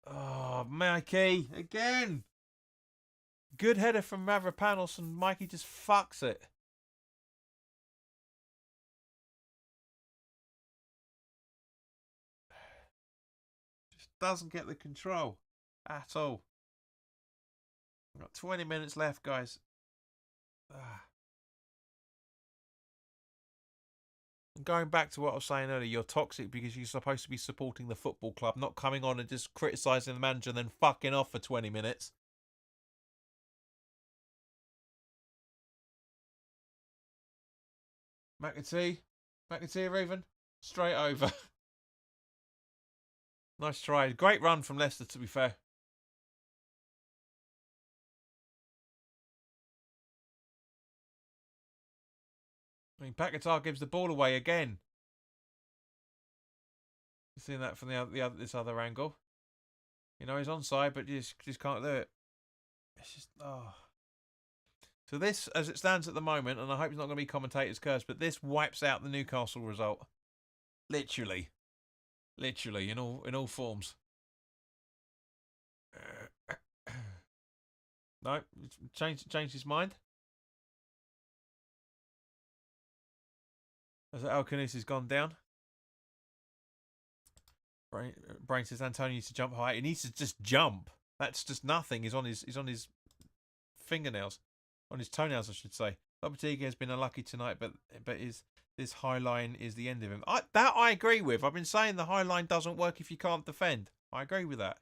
Oh, Mikey, again. Good header from Mavropanos, and Mikey just fucks it. Just doesn't get the control at all. We've got 20 minutes left, guys. Going back to what I was saying earlier, you're toxic because you're supposed to be supporting the football club, not coming on and just criticising the manager and then fucking off for 20 minutes. McAtee even straight over. Nice try. Great run from Leicester, to be fair. I mean, Paquetá gives the ball away again. You've seen that from this other angle. You know, he's onside, but you just can't do it. It's just, oh. So this, as it stands at the moment, and I hope it's not going to be commentator's curse, but this wipes out the Newcastle result. Literally, in all forms. No, changed his mind. As Alcanis has gone down. Brain says Antonio needs to jump high. He needs to just jump. That's just nothing. He's on his fingernails, on his toenails, I should say. Lopetegui has been unlucky tonight, but this high line is the end of him. I agree with. I've been saying the high line doesn't work if you can't defend. I agree with that.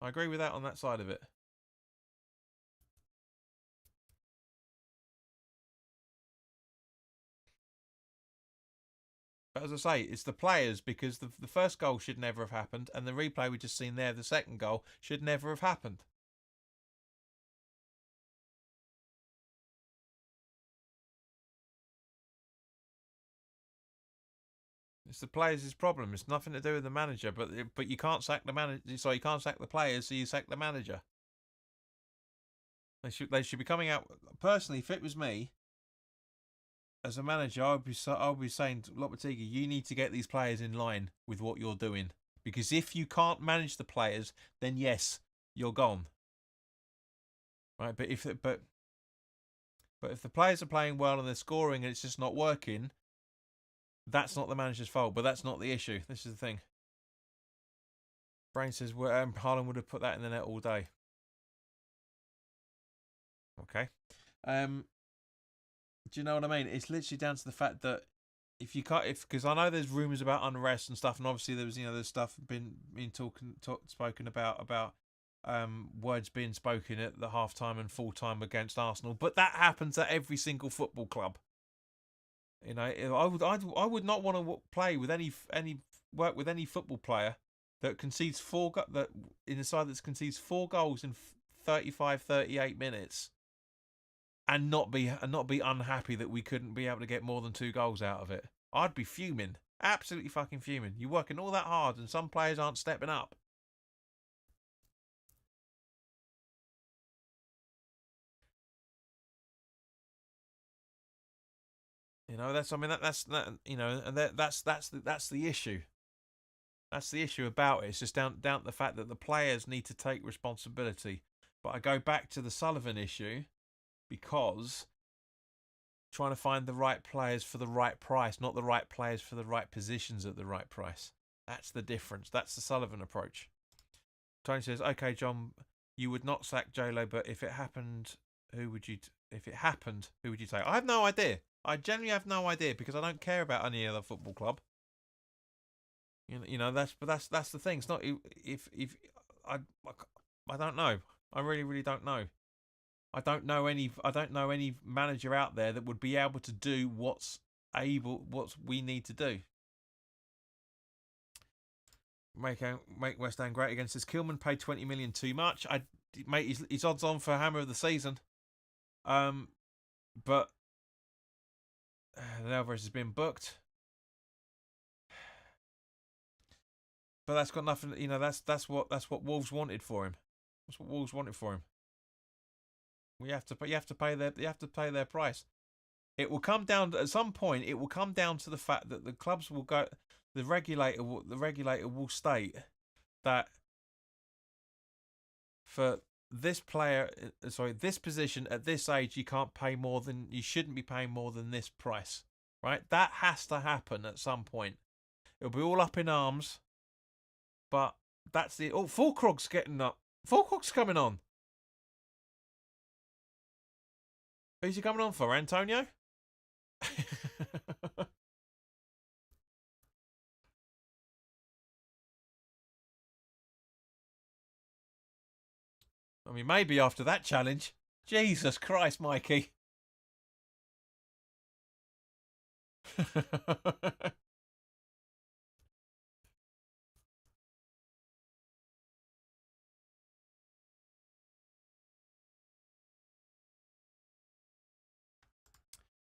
I agree with that on that side of it. But as I say, it's the players, because the first goal should never have happened, and the replay we just seen there, the second goal, should never have happened. It's the players' problem. It's nothing to do with the manager, but you can't sack the manager, so you can't sack the players, so you sack the manager. They should be coming out. Personally, if it was me, as a manager, I would be saying to Lopetegui, you need to get these players in line with what you're doing. Because if you can't manage the players, then yes, you're gone. Right? But if the players are playing well and they're scoring and it's just not working, that's not the manager's fault. But that's not the issue. This is the thing. Brain says Haaland would have put that in the net all day. Okay. Do you know what I mean? It's literally down to the fact that because I know there's rumours about unrest and stuff, and obviously there's stuff been spoken about words being spoken at the half time and full time against Arsenal, but that happens at every single football club. You know, I would not want to play with work with any football player that concedes in a side that concedes 4 goals in 35-38 minutes. And not be unhappy that we couldn't be able to get more than 2 goals out of it. I'd be fuming. Absolutely fucking fuming. You're working all that hard and some players aren't stepping up. You know, that's I mean that you know, and that's the issue. That's the issue about it. It's just down to the fact that the players need to take responsibility. But I go back to the Sullivan issue because trying to find the right players for the right price, not the right players for the right positions at the right price. That's the difference. That's the Sullivan approach. Tony says, "Okay, John, you would not sack J-Lo, but if it happened, who would you? If it happened, who would you take?" I have no idea. I genuinely have no idea because I don't care about any other football club. You know that's the thing. It's not if I I don't know. I really don't know. I don't know any manager out there that would be able to do what we need to do. Make West Ham great again. Says Kilman paid 20 million too much. Mate, he's odds on for Hammer of the season. But Alvarez has been booked. But that's got nothing. You know, that's what Wolves wanted for him. That's what Wolves wanted for him. You have to pay their price. It will come down at some point. It will come down to the fact that the clubs will go. The regulator will state that for this player, this position at this age, you shouldn't be paying more than this price. Right? That has to happen at some point. It'll be all up in arms. But that's the... Oh, Fulkrug's getting up. Fulkrug's coming on. Who's he coming on for, Antonio? I mean, maybe after that challenge. Jesus Christ, Mikey.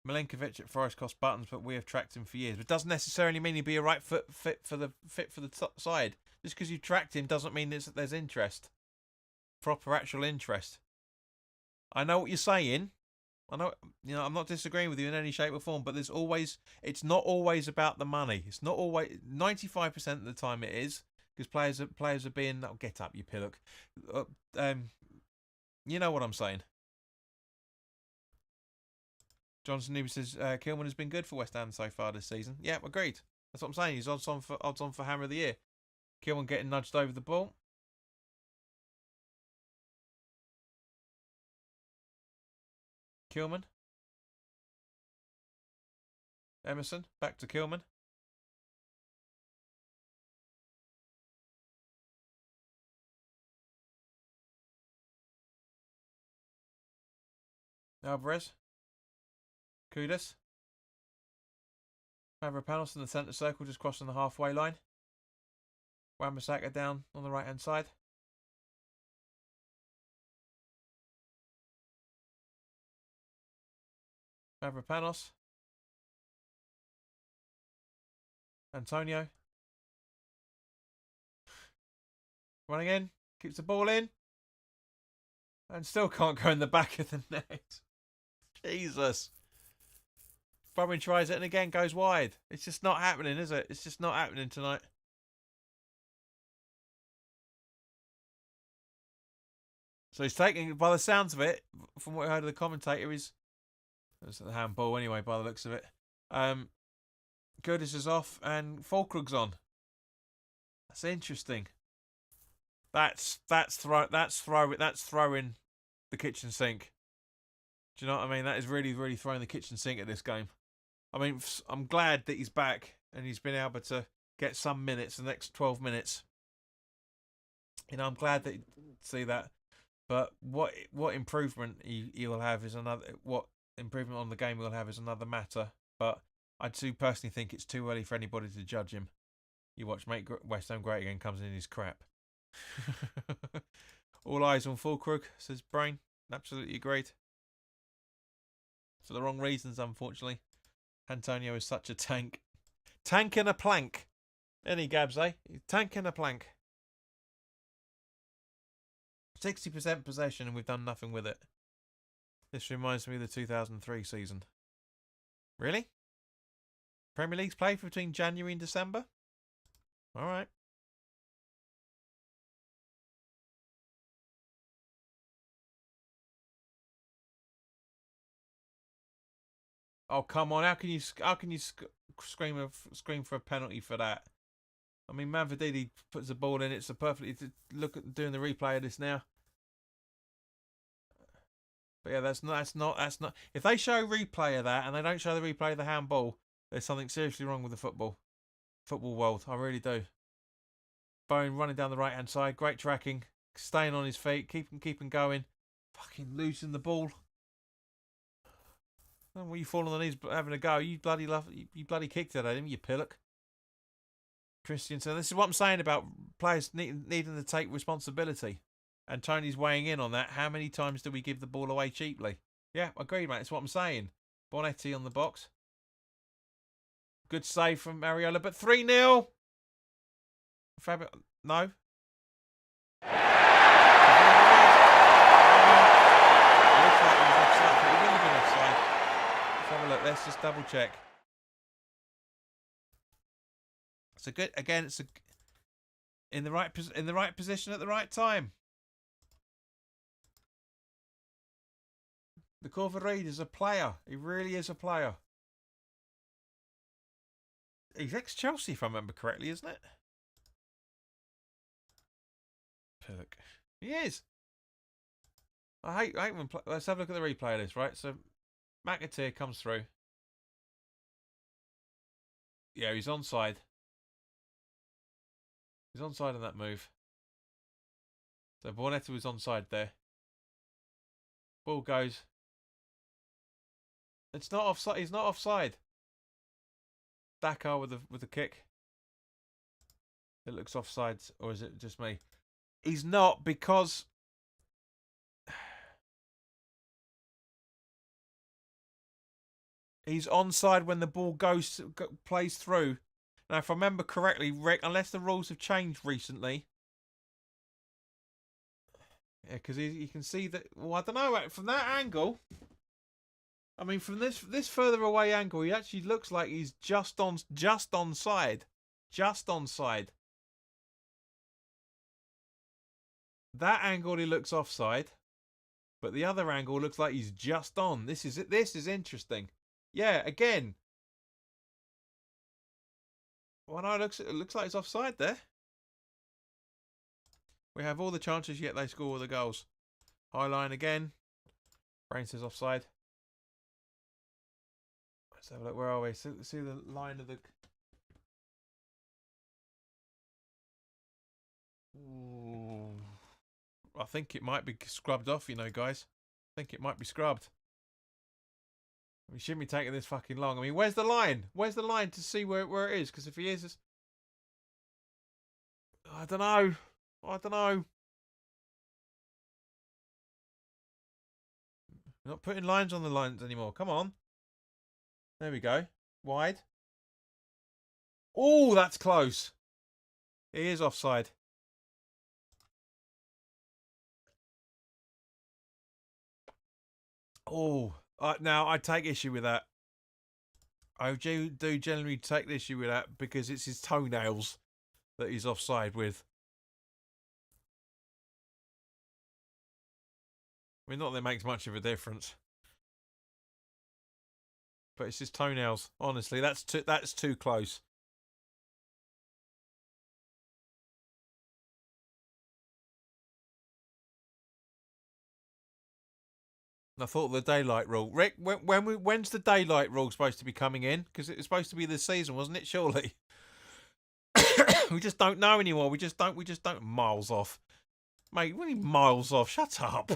Milenkovic at Forest cost buttons, but we have tracked him for years. But it doesn't necessarily mean he'd be a right fit for the top side. Just because you tracked him doesn't mean there's interest, proper actual interest. I know what you're saying. I know, I'm not disagreeing with you in any shape or form. But it's not always about the money. It's not always 95% of the time it is because players are being. Oh, get up, you pillock. You know what I'm saying. Johnson Newby says Kilman has been good for West Ham so far this season. Yeah, agreed. That's what I'm saying. He's odds on for Hammer of the Year. Kilman getting nudged over the ball. Kilman. Emerson back to Kilman. Alvarez. Kudus. Mavropanos in the centre circle, just crossing the halfway line. Wan-Bissaka down on the right hand side. Mavropanos. Antonio. Running in. Keeps the ball in. And still can't go in the back of the net. Jesus. Brummy tries it and again goes wide. It's just not happening, is it? It's just not happening tonight. So he's taking, by the sounds of it, from what I heard of the commentator, it's the handball anyway, by the looks of it. Kudus is off and Fulkrug's on. That's interesting. That's throwing the kitchen sink. Do you know what I mean? That is really throwing the kitchen sink at this game. I mean, I'm glad that he's back and he's been able to get some minutes, the next 12 minutes. I'm glad that see that. But what improvement he will have is another. What improvement on the game he'll have is another matter. But I do personally think it's too early for anybody to judge him. You watch Make West Ham Great Again comes in his crap. All eyes on Fulkrug, says Brain. Absolutely agreed. For the wrong reasons, unfortunately. Antonio is such a tank. Tank and a plank. Any Gabs, eh? Tank and a plank. 60% possession and we've done nothing with it. This reminds me of the 2003 season. Really? Premier League's played between January and December. All right. Oh come on! How can you scream for a penalty for that? I mean, Manfredini puts the ball in. It's a perfectly. Look at doing the replay of this now. But yeah, that's not. If they show replay of that and they don't show the replay of the handball, there's something seriously wrong with the football world. I really do. Bone running down the right hand side, great tracking, staying on his feet, keeping going, fucking losing the ball. And when you fall on the knees having a go, you bloody kicked it at him, you pillock. Christian, so this is what I'm saying about players needing to take responsibility. And Tony's weighing in on that. How many times do we give the ball away cheaply? Yeah, agreed, mate. That's what I'm saying. Bonetti on the box. Good save from Mariola, but 3-0. Fabio, no. Looks like he was offside, but he wouldn't have been offside. Let's have a look. Let's just double check. It's a good. Again, it's in the right position at the right time. The Corvareed is a player. He really is a player. He's ex-Chelsea, if I remember correctly, isn't it? Pillock. He is. I hate when. Let's have a look at the replay of this, right? So, McAteer comes through. Yeah, he's onside. He's onside on that move. So Bonetti was onside there. Ball goes. It's not offside. He's not offside. Dakar with the kick. It looks offside, or is it just me? He's not, because he's onside when the ball plays through. Now, if I remember correctly, unless the rules have changed recently. Yeah, because you can see that. Well, I don't know, from that angle. I mean, from this further away angle, he actually looks like he's just onside. Just onside. That angle he looks offside, but the other angle looks like he's just on. This is interesting. Yeah, again. Well, no, it looks like it's offside there. We have all the chances, yet they score all the goals. High line again. Brain says offside. Let's have a look. Where are we? See the line of the. Ooh. I think it might be scrubbed off, guys. I think it might be scrubbed. We shouldn't be taking this fucking long. I mean, where's the line? Where's the line to see where it is? Because if he is, I don't know. I don't know. We're not putting lines on the lines anymore. Come on. There we go. Wide. Oh, that's close. He is offside. Oh, now I take issue with that. I do generally take issue with that because it's his toenails that he's offside with. I mean, not that it makes much of a difference, but it's his toenails. Honestly, that's too close. I thought the daylight rule. Rick, when's the daylight rule supposed to be coming in? Because it was supposed to be this season, wasn't it? Surely. We just don't know anymore. We just don't. Miles off, mate. What are you miles off? Shut up.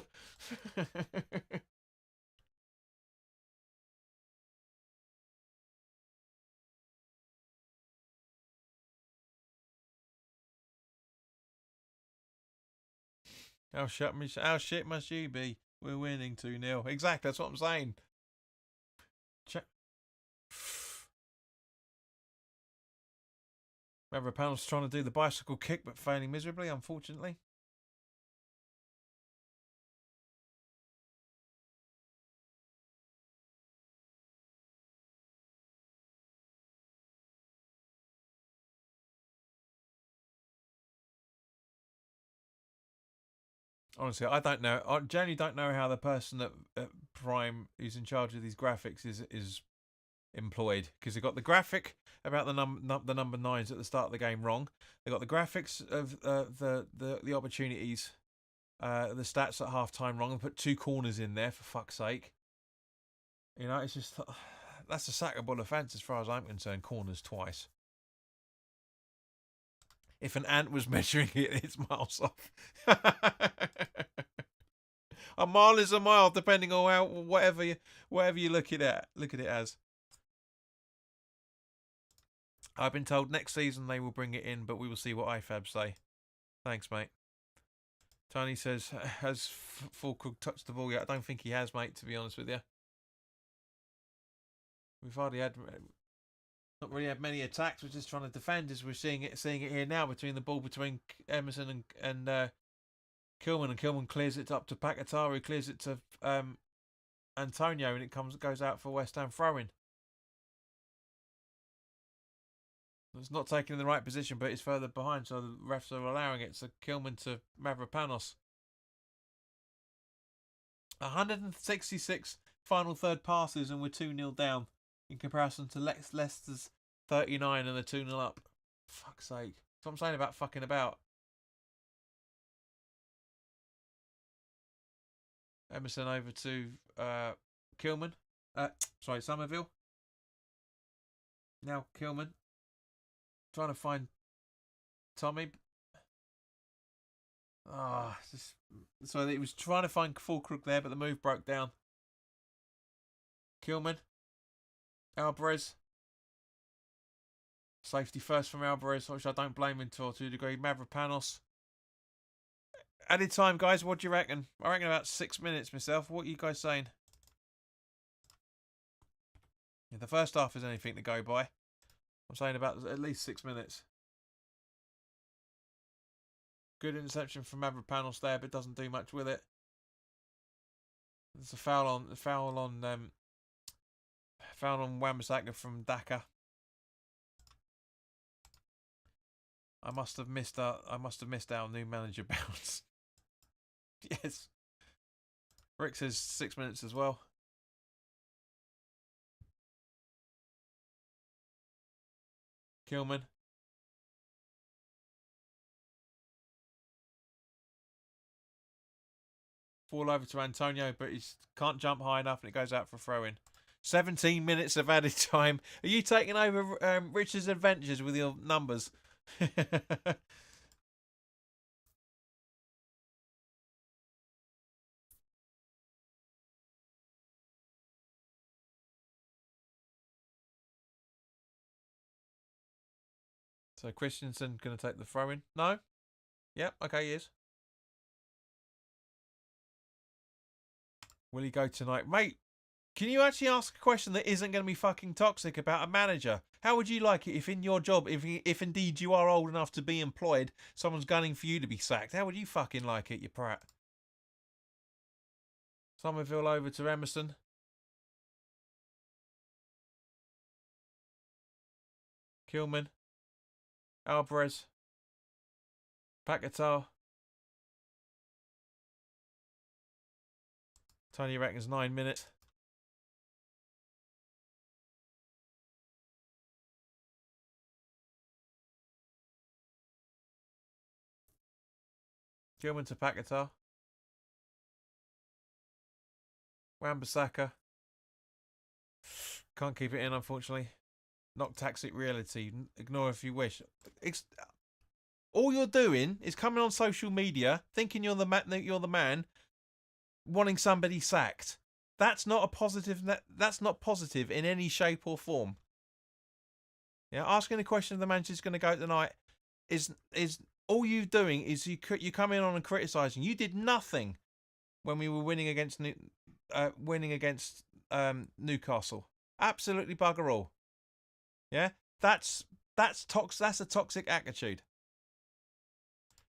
How shit must you be? We're winning 2-0. Exactly. That's what I'm saying. Mavropanos trying to do the bicycle kick, but failing miserably, unfortunately. Honestly, I don't know. I generally don't know how the person at Prime who's in charge of these graphics is employed, because they got the graphic about the number nines at the start of the game wrong. They got the graphics of the opportunities, the stats at half time wrong. And put two corners in there, for fuck's sake. You know, it's just that's a sackable offence as far as I'm concerned. Corners twice. If an ant was measuring it, it's miles off. A mile is a mile, depending on how whatever you look at it as. I've been told next season they will bring it in, but we will see what IFAB say. Thanks, mate. Tony says, has Fulkrug touched the ball yet? I don't think he has, mate, to be honest with you. We've hardly had, not really had many attacks. We're just trying to defend, as we're seeing it here now, between the ball between Emerson and Kilman, and Kilman clears it up to Pakatari, clears it to Antonio, and it goes out for West Ham throw-in. It's not taken in the right position, but it's further behind, so the refs are allowing it. So Kilman to Mavropanos. 166 final third passes, and we're 2-0 down in comparison to Leicester's 39 and they're 2-0 up. Fuck's sake. That's what I'm saying about fucking about. Emerson over to Kilman. Somerville. Now Kilman. Trying to find Tommy. So he was trying to find Fulkrug there, but the move broke down. Kilman. Alvarez. Safety first from Alvarez, which I don't blame him to a degree. Mavropanos. Added time, guys. What do you reckon? I reckon about 6 minutes myself. What are you guys saying? If the first half is anything to go by, I'm saying about at least 6 minutes. Good interception from Mavropanos there, but doesn't do much with it. There's a foul on Wan-Bissaka from Daka. I must have missed our new manager bounce. Yes. Rick says 6 minutes as well. Kilman. Fall over to Antonio, but he can't jump high enough, and it goes out for a throw-in. 17 minutes of added time. Are you taking over Richard's adventures with your numbers? So Christensen going to take the throw-in? No? Yep, okay, he is. Will he go tonight? Mate, can you actually ask a question that isn't going to be fucking toxic about a manager? How would you like it if in your job, if indeed you are old enough to be employed, someone's gunning for you to be sacked? How would you fucking like it, you prat? Somerville over to Emerson. Kilman. Alvarez. Paquetá. Tony reckons 9 minutes. Kilman to Paquetá. Wan-Bissaka. Can't keep it in, unfortunately. Not toxic reality. Ignore if you wish. All you're doing is coming on social media, thinking you're the man, wanting somebody sacked. That's not a positive. That's not positive in any shape or form. Yeah, asking the question of the manager's going to go tonight is all you doing is you come in on and criticising. You did nothing when we were winning against Newcastle. Absolutely bugger all. Yeah, that's a toxic attitude.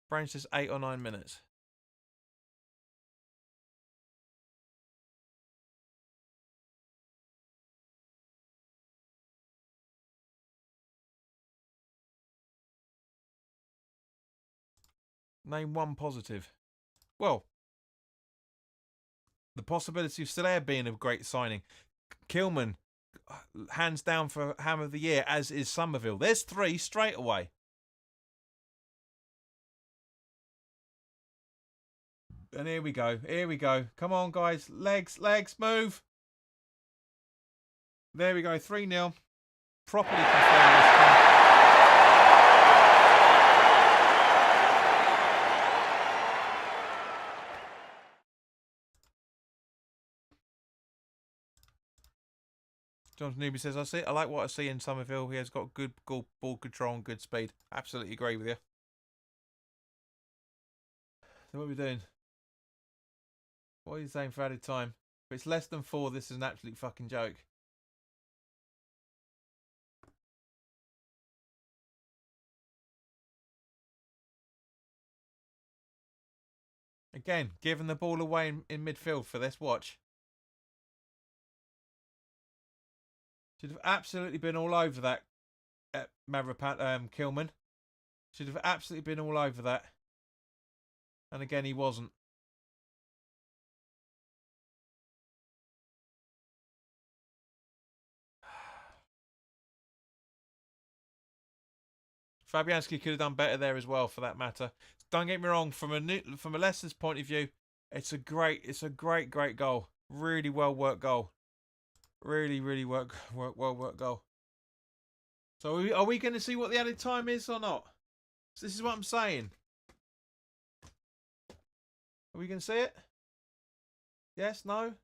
Brain says 8 or 9 minutes. Name one positive. Well, the possibility of Soler being a great signing. Kilman, hands down for Ham of the Year, as is Somerville. There's 3 straight away. And here we go. Here we go. Come on, guys. Legs, move. There we go. 3-0. Properly confirmed this time. John Newby says, I like what I see in Somerville. He has got good ball control and good speed. Absolutely agree with you. So what are we doing? What are you saying for added time? If it's less than 4, this is an absolute fucking joke. Again, giving the ball away in midfield for this. Watch. Should have absolutely been all over that, Kilman. Should have absolutely been all over that. And again, he wasn't. Fabianski could have done better there as well, for that matter. Don't get me wrong. From a Leicester's point of view, it's a great goal. Really well worked goal. Really well worked goal. So are we going to see what the added time is or not? So this is what I'm saying. Are we going to see it? Yes? No?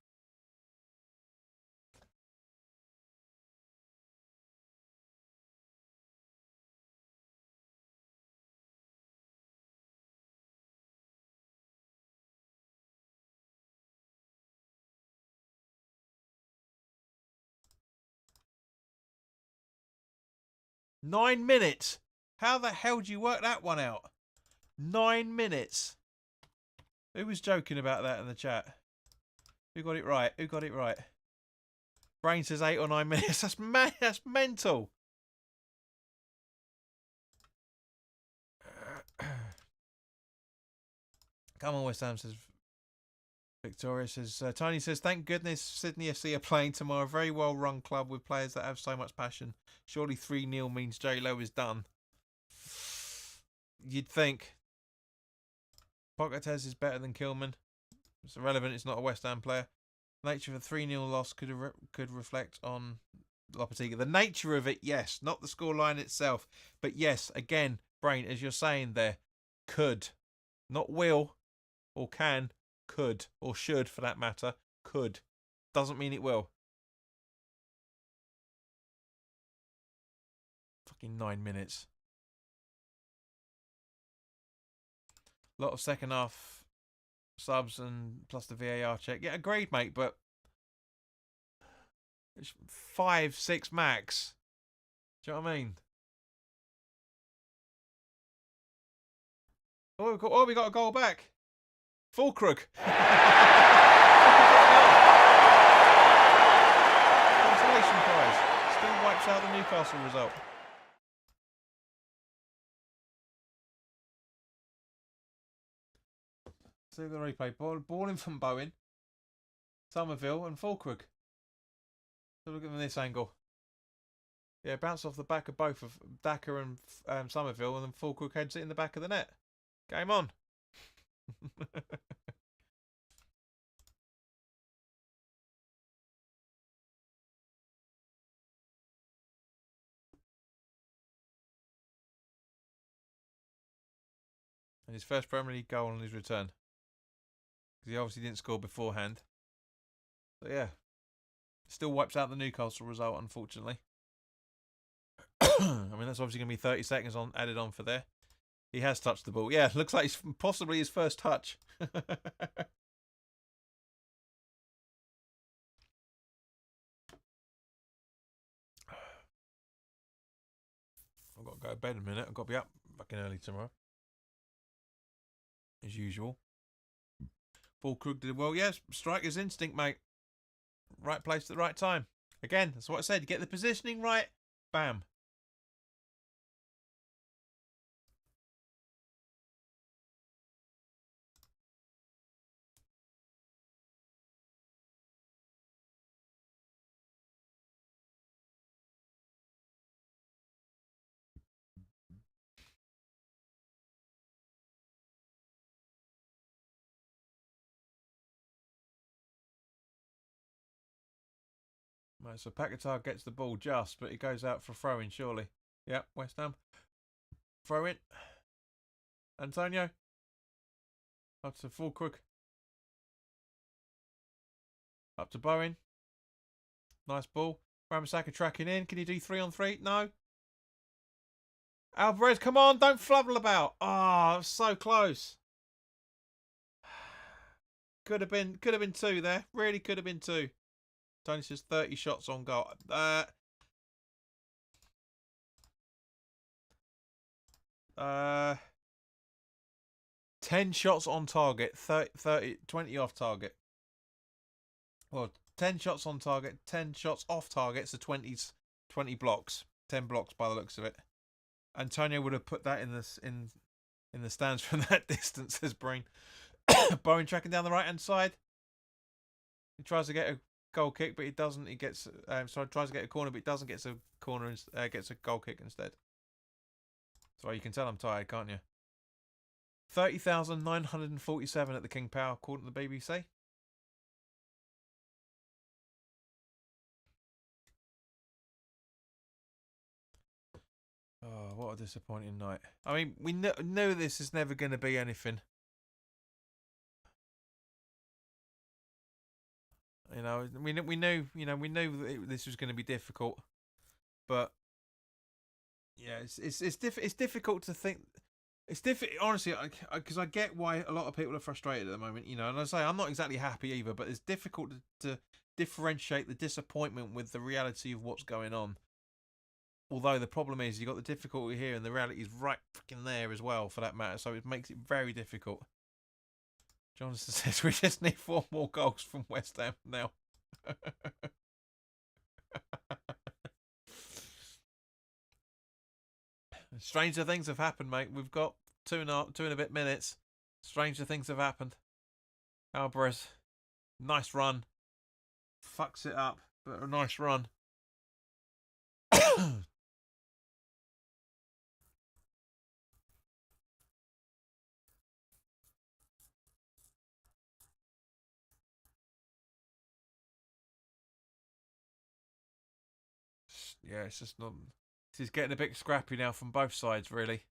Nine minutes. How the hell do you work that one out? 9 minutes. Who was joking about that in the chat? Who got it right? Who got it right? Brain says 8 or 9 minutes. That's that's mental. Come on, West Ham, says Victoria. Says Tony says, thank goodness Sydney FC are playing tomorrow. Very well run club with players that have so much passion. Surely 3-0 means J-Lo is done. You'd think. Pogatetz is better than Kilman. It's irrelevant. It's not a West Ham player. Nature of a 3-0 loss could reflect on Lopetegui. The nature of it, yes. Not the scoreline itself. But yes, again, Brain, as you're saying there, could. Not will or can. Could. Or should, for that matter. Could. Doesn't mean it will. Fucking 9 minutes. A lot of second half subs and plus the VAR check. Yeah, agreed, mate, but it's 5, 6 max. Do you know what I mean? Oh, we got a goal back. Fulkrug. Consolation prize. Still wipes out the Newcastle result. See the replay. Ball in from Bowen, Somerville, and Fulkrug. So look at them this angle. Yeah, bounce off the back of both of Daka and Somerville, and then Fulkrug heads it in the back of the net. Game on. And his first Premier League goal on his return. Because he obviously didn't score beforehand. So yeah. Still wipes out the Newcastle result, unfortunately. I mean, that's obviously going to be 30 seconds added on for there. He has touched the ball. Yeah, looks like it's possibly his first touch. I've got to go to bed in a minute. I've got to be up fucking early tomorrow. As usual. Fulkrug did well. Yes, striker's instinct, mate. Right place at the right time. Again, that's what I said. You get the positioning right, bam. Right, so Paquetá gets the ball just, but he goes out for throwing, surely. Yep, West Ham. Throw in. Antonio. Up to Fulkrug. Up to Bowen. Nice ball. Ramasaka tracking in. Can he do 3-on-3? No. Alvarez, come on, don't flubble about. Ah, oh, so close. Could have been two there. Really could have been two. Tony says 30 shots on goal. 10 shots on target, 20 off target. Well, 10 shots on target, 10 shots off target, so 20 blocks. 10 blocks by the looks of it. Antonio would have put that in the stands from that distance, says Breen. Bowen tracking down the right-hand side. He tries to get a goal kick, but he doesn't. He gets tries to get a corner, but he doesn't. Gets a corner and gets a goal kick instead. So you can tell I'm tired, can't you? 30,947 at the King Power, according to the BBC. Oh, what a disappointing night. I mean, we know this is never going to be anything. You know, we knew that this was going to be difficult, but yeah, it's difficult to think. It's difficult, honestly, because I get why a lot of people are frustrated at the moment. You know, and I say I'm not exactly happy either, but it's difficult to differentiate the disappointment with the reality of what's going on. Although the problem is you've got the difficulty here, and the reality is right fucking there as well, for that matter. So it makes it very difficult. Jonathan says we just need 4 more goals from West Ham now. Stranger things have happened, mate. We've got two and a bit minutes. Stranger things have happened. Alvarez, nice run. Fucks it up, but a nice run. Yeah, it's just not. This is getting a bit scrappy now from both sides, really.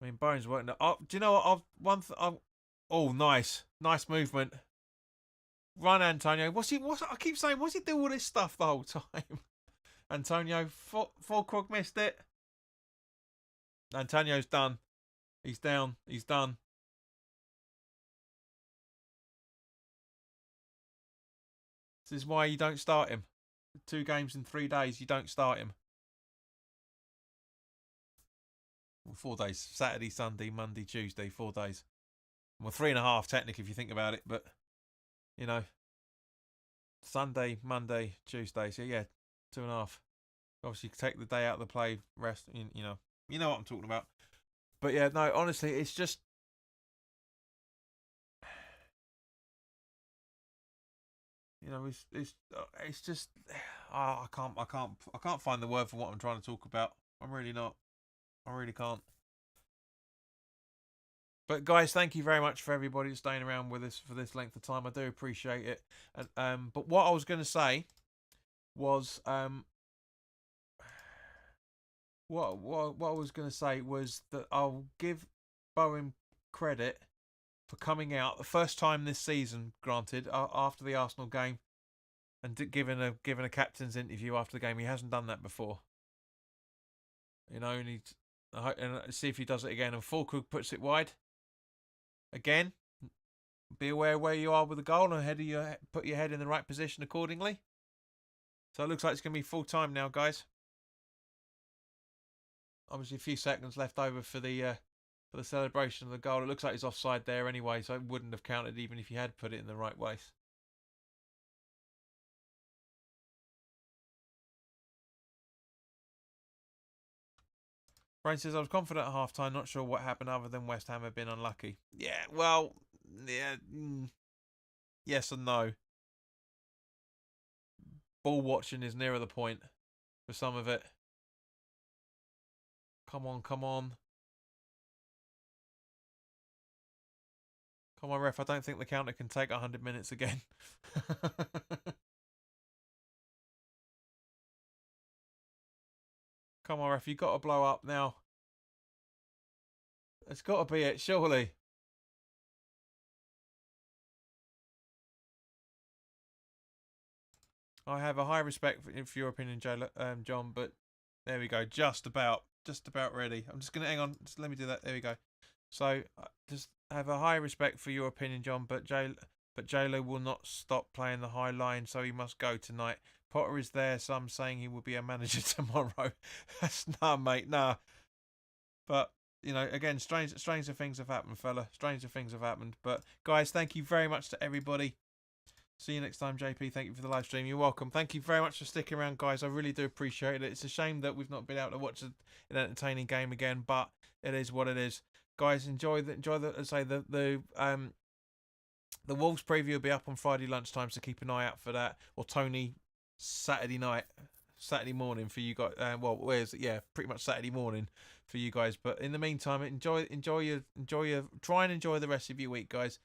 I mean, Bones working. Oh, do you know what? Oh, nice movement. Run, Antonio. I keep saying, what's he do all this stuff the whole time? Antonio, Fulkrug missed it. Antonio's done. He's down. He's done. This is why you don't start him. 2 games in 3 days, you don't start him. Well, 4 days. Saturday, Sunday, Monday, Tuesday, 4 days. Well, 3.5 technically if you think about it, but, you know, Sunday, Monday, Tuesday. So, yeah, 2.5. Obviously, take the day out of the play, rest, you know what I'm talking about. But, yeah, no, honestly, it's just... You know, it's just I can't find the word for what I'm trying to talk about. I'm really not. I really can't. But guys, thank you very much for everybody staying around with us for this length of time. I do appreciate it. And but what I was going to say was what I was going to say was that I'll give Bowen credit for coming out the first time this season, granted, after the Arsenal game, and giving a captain's interview after the game. He hasn't done that before. You know, and see if he does it again. And Fulkrug puts it wide. Again, be aware where you are with the goal and put your head in the right position accordingly. So it looks like it's going to be full time now, guys. Obviously, a few seconds left over for the celebration of the goal. It looks like he's offside there anyway, so it wouldn't have counted even if you had put it in the right place. Brain says, I was confident at half-time, not sure what happened other than West Ham have been unlucky. Yeah, well, yeah, yes and no. Ball watching is nearer the point for some of it. Come on. Come Come on, ref. I don't think the counter can take 100 minutes again. Come on, ref. You've got to blow up now. It's got to be it, surely. I have a high respect for your opinion, John, but there we go. Just about ready. I'm just going to hang on. Just let me do that. There we go. So just have a high respect for your opinion, John, but J-Lo will not stop playing the high line, so he must go tonight. Potter is there, some saying he will be a manager tomorrow. That's nah, mate, nah. But you know, again, stranger things have happened, fella. Stranger things have happened. But guys, thank you very much to everybody. See you next time, JP. Thank you for the live stream. You're welcome. Thank you very much for sticking around, guys. I really do appreciate it. It's a shame that we've not been able to watch an entertaining game again, but it is what it is. Guys, enjoy the Wolves preview will be up on Friday lunchtime, so keep an eye out for that. Or Tony, Saturday morning for you guys. Well, where's it? Yeah, pretty much Saturday morning for you guys. But in the meantime, enjoy your try and enjoy the rest of your week, guys.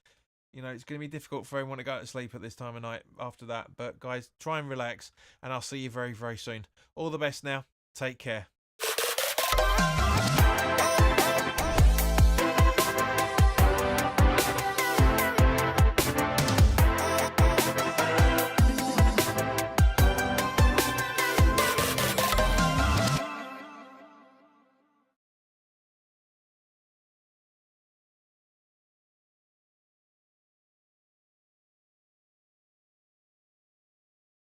You know, it's going to be difficult for everyone to go to sleep at this time of night after that. But guys, try and relax, and I'll see you very, very soon. All the best now. Take care.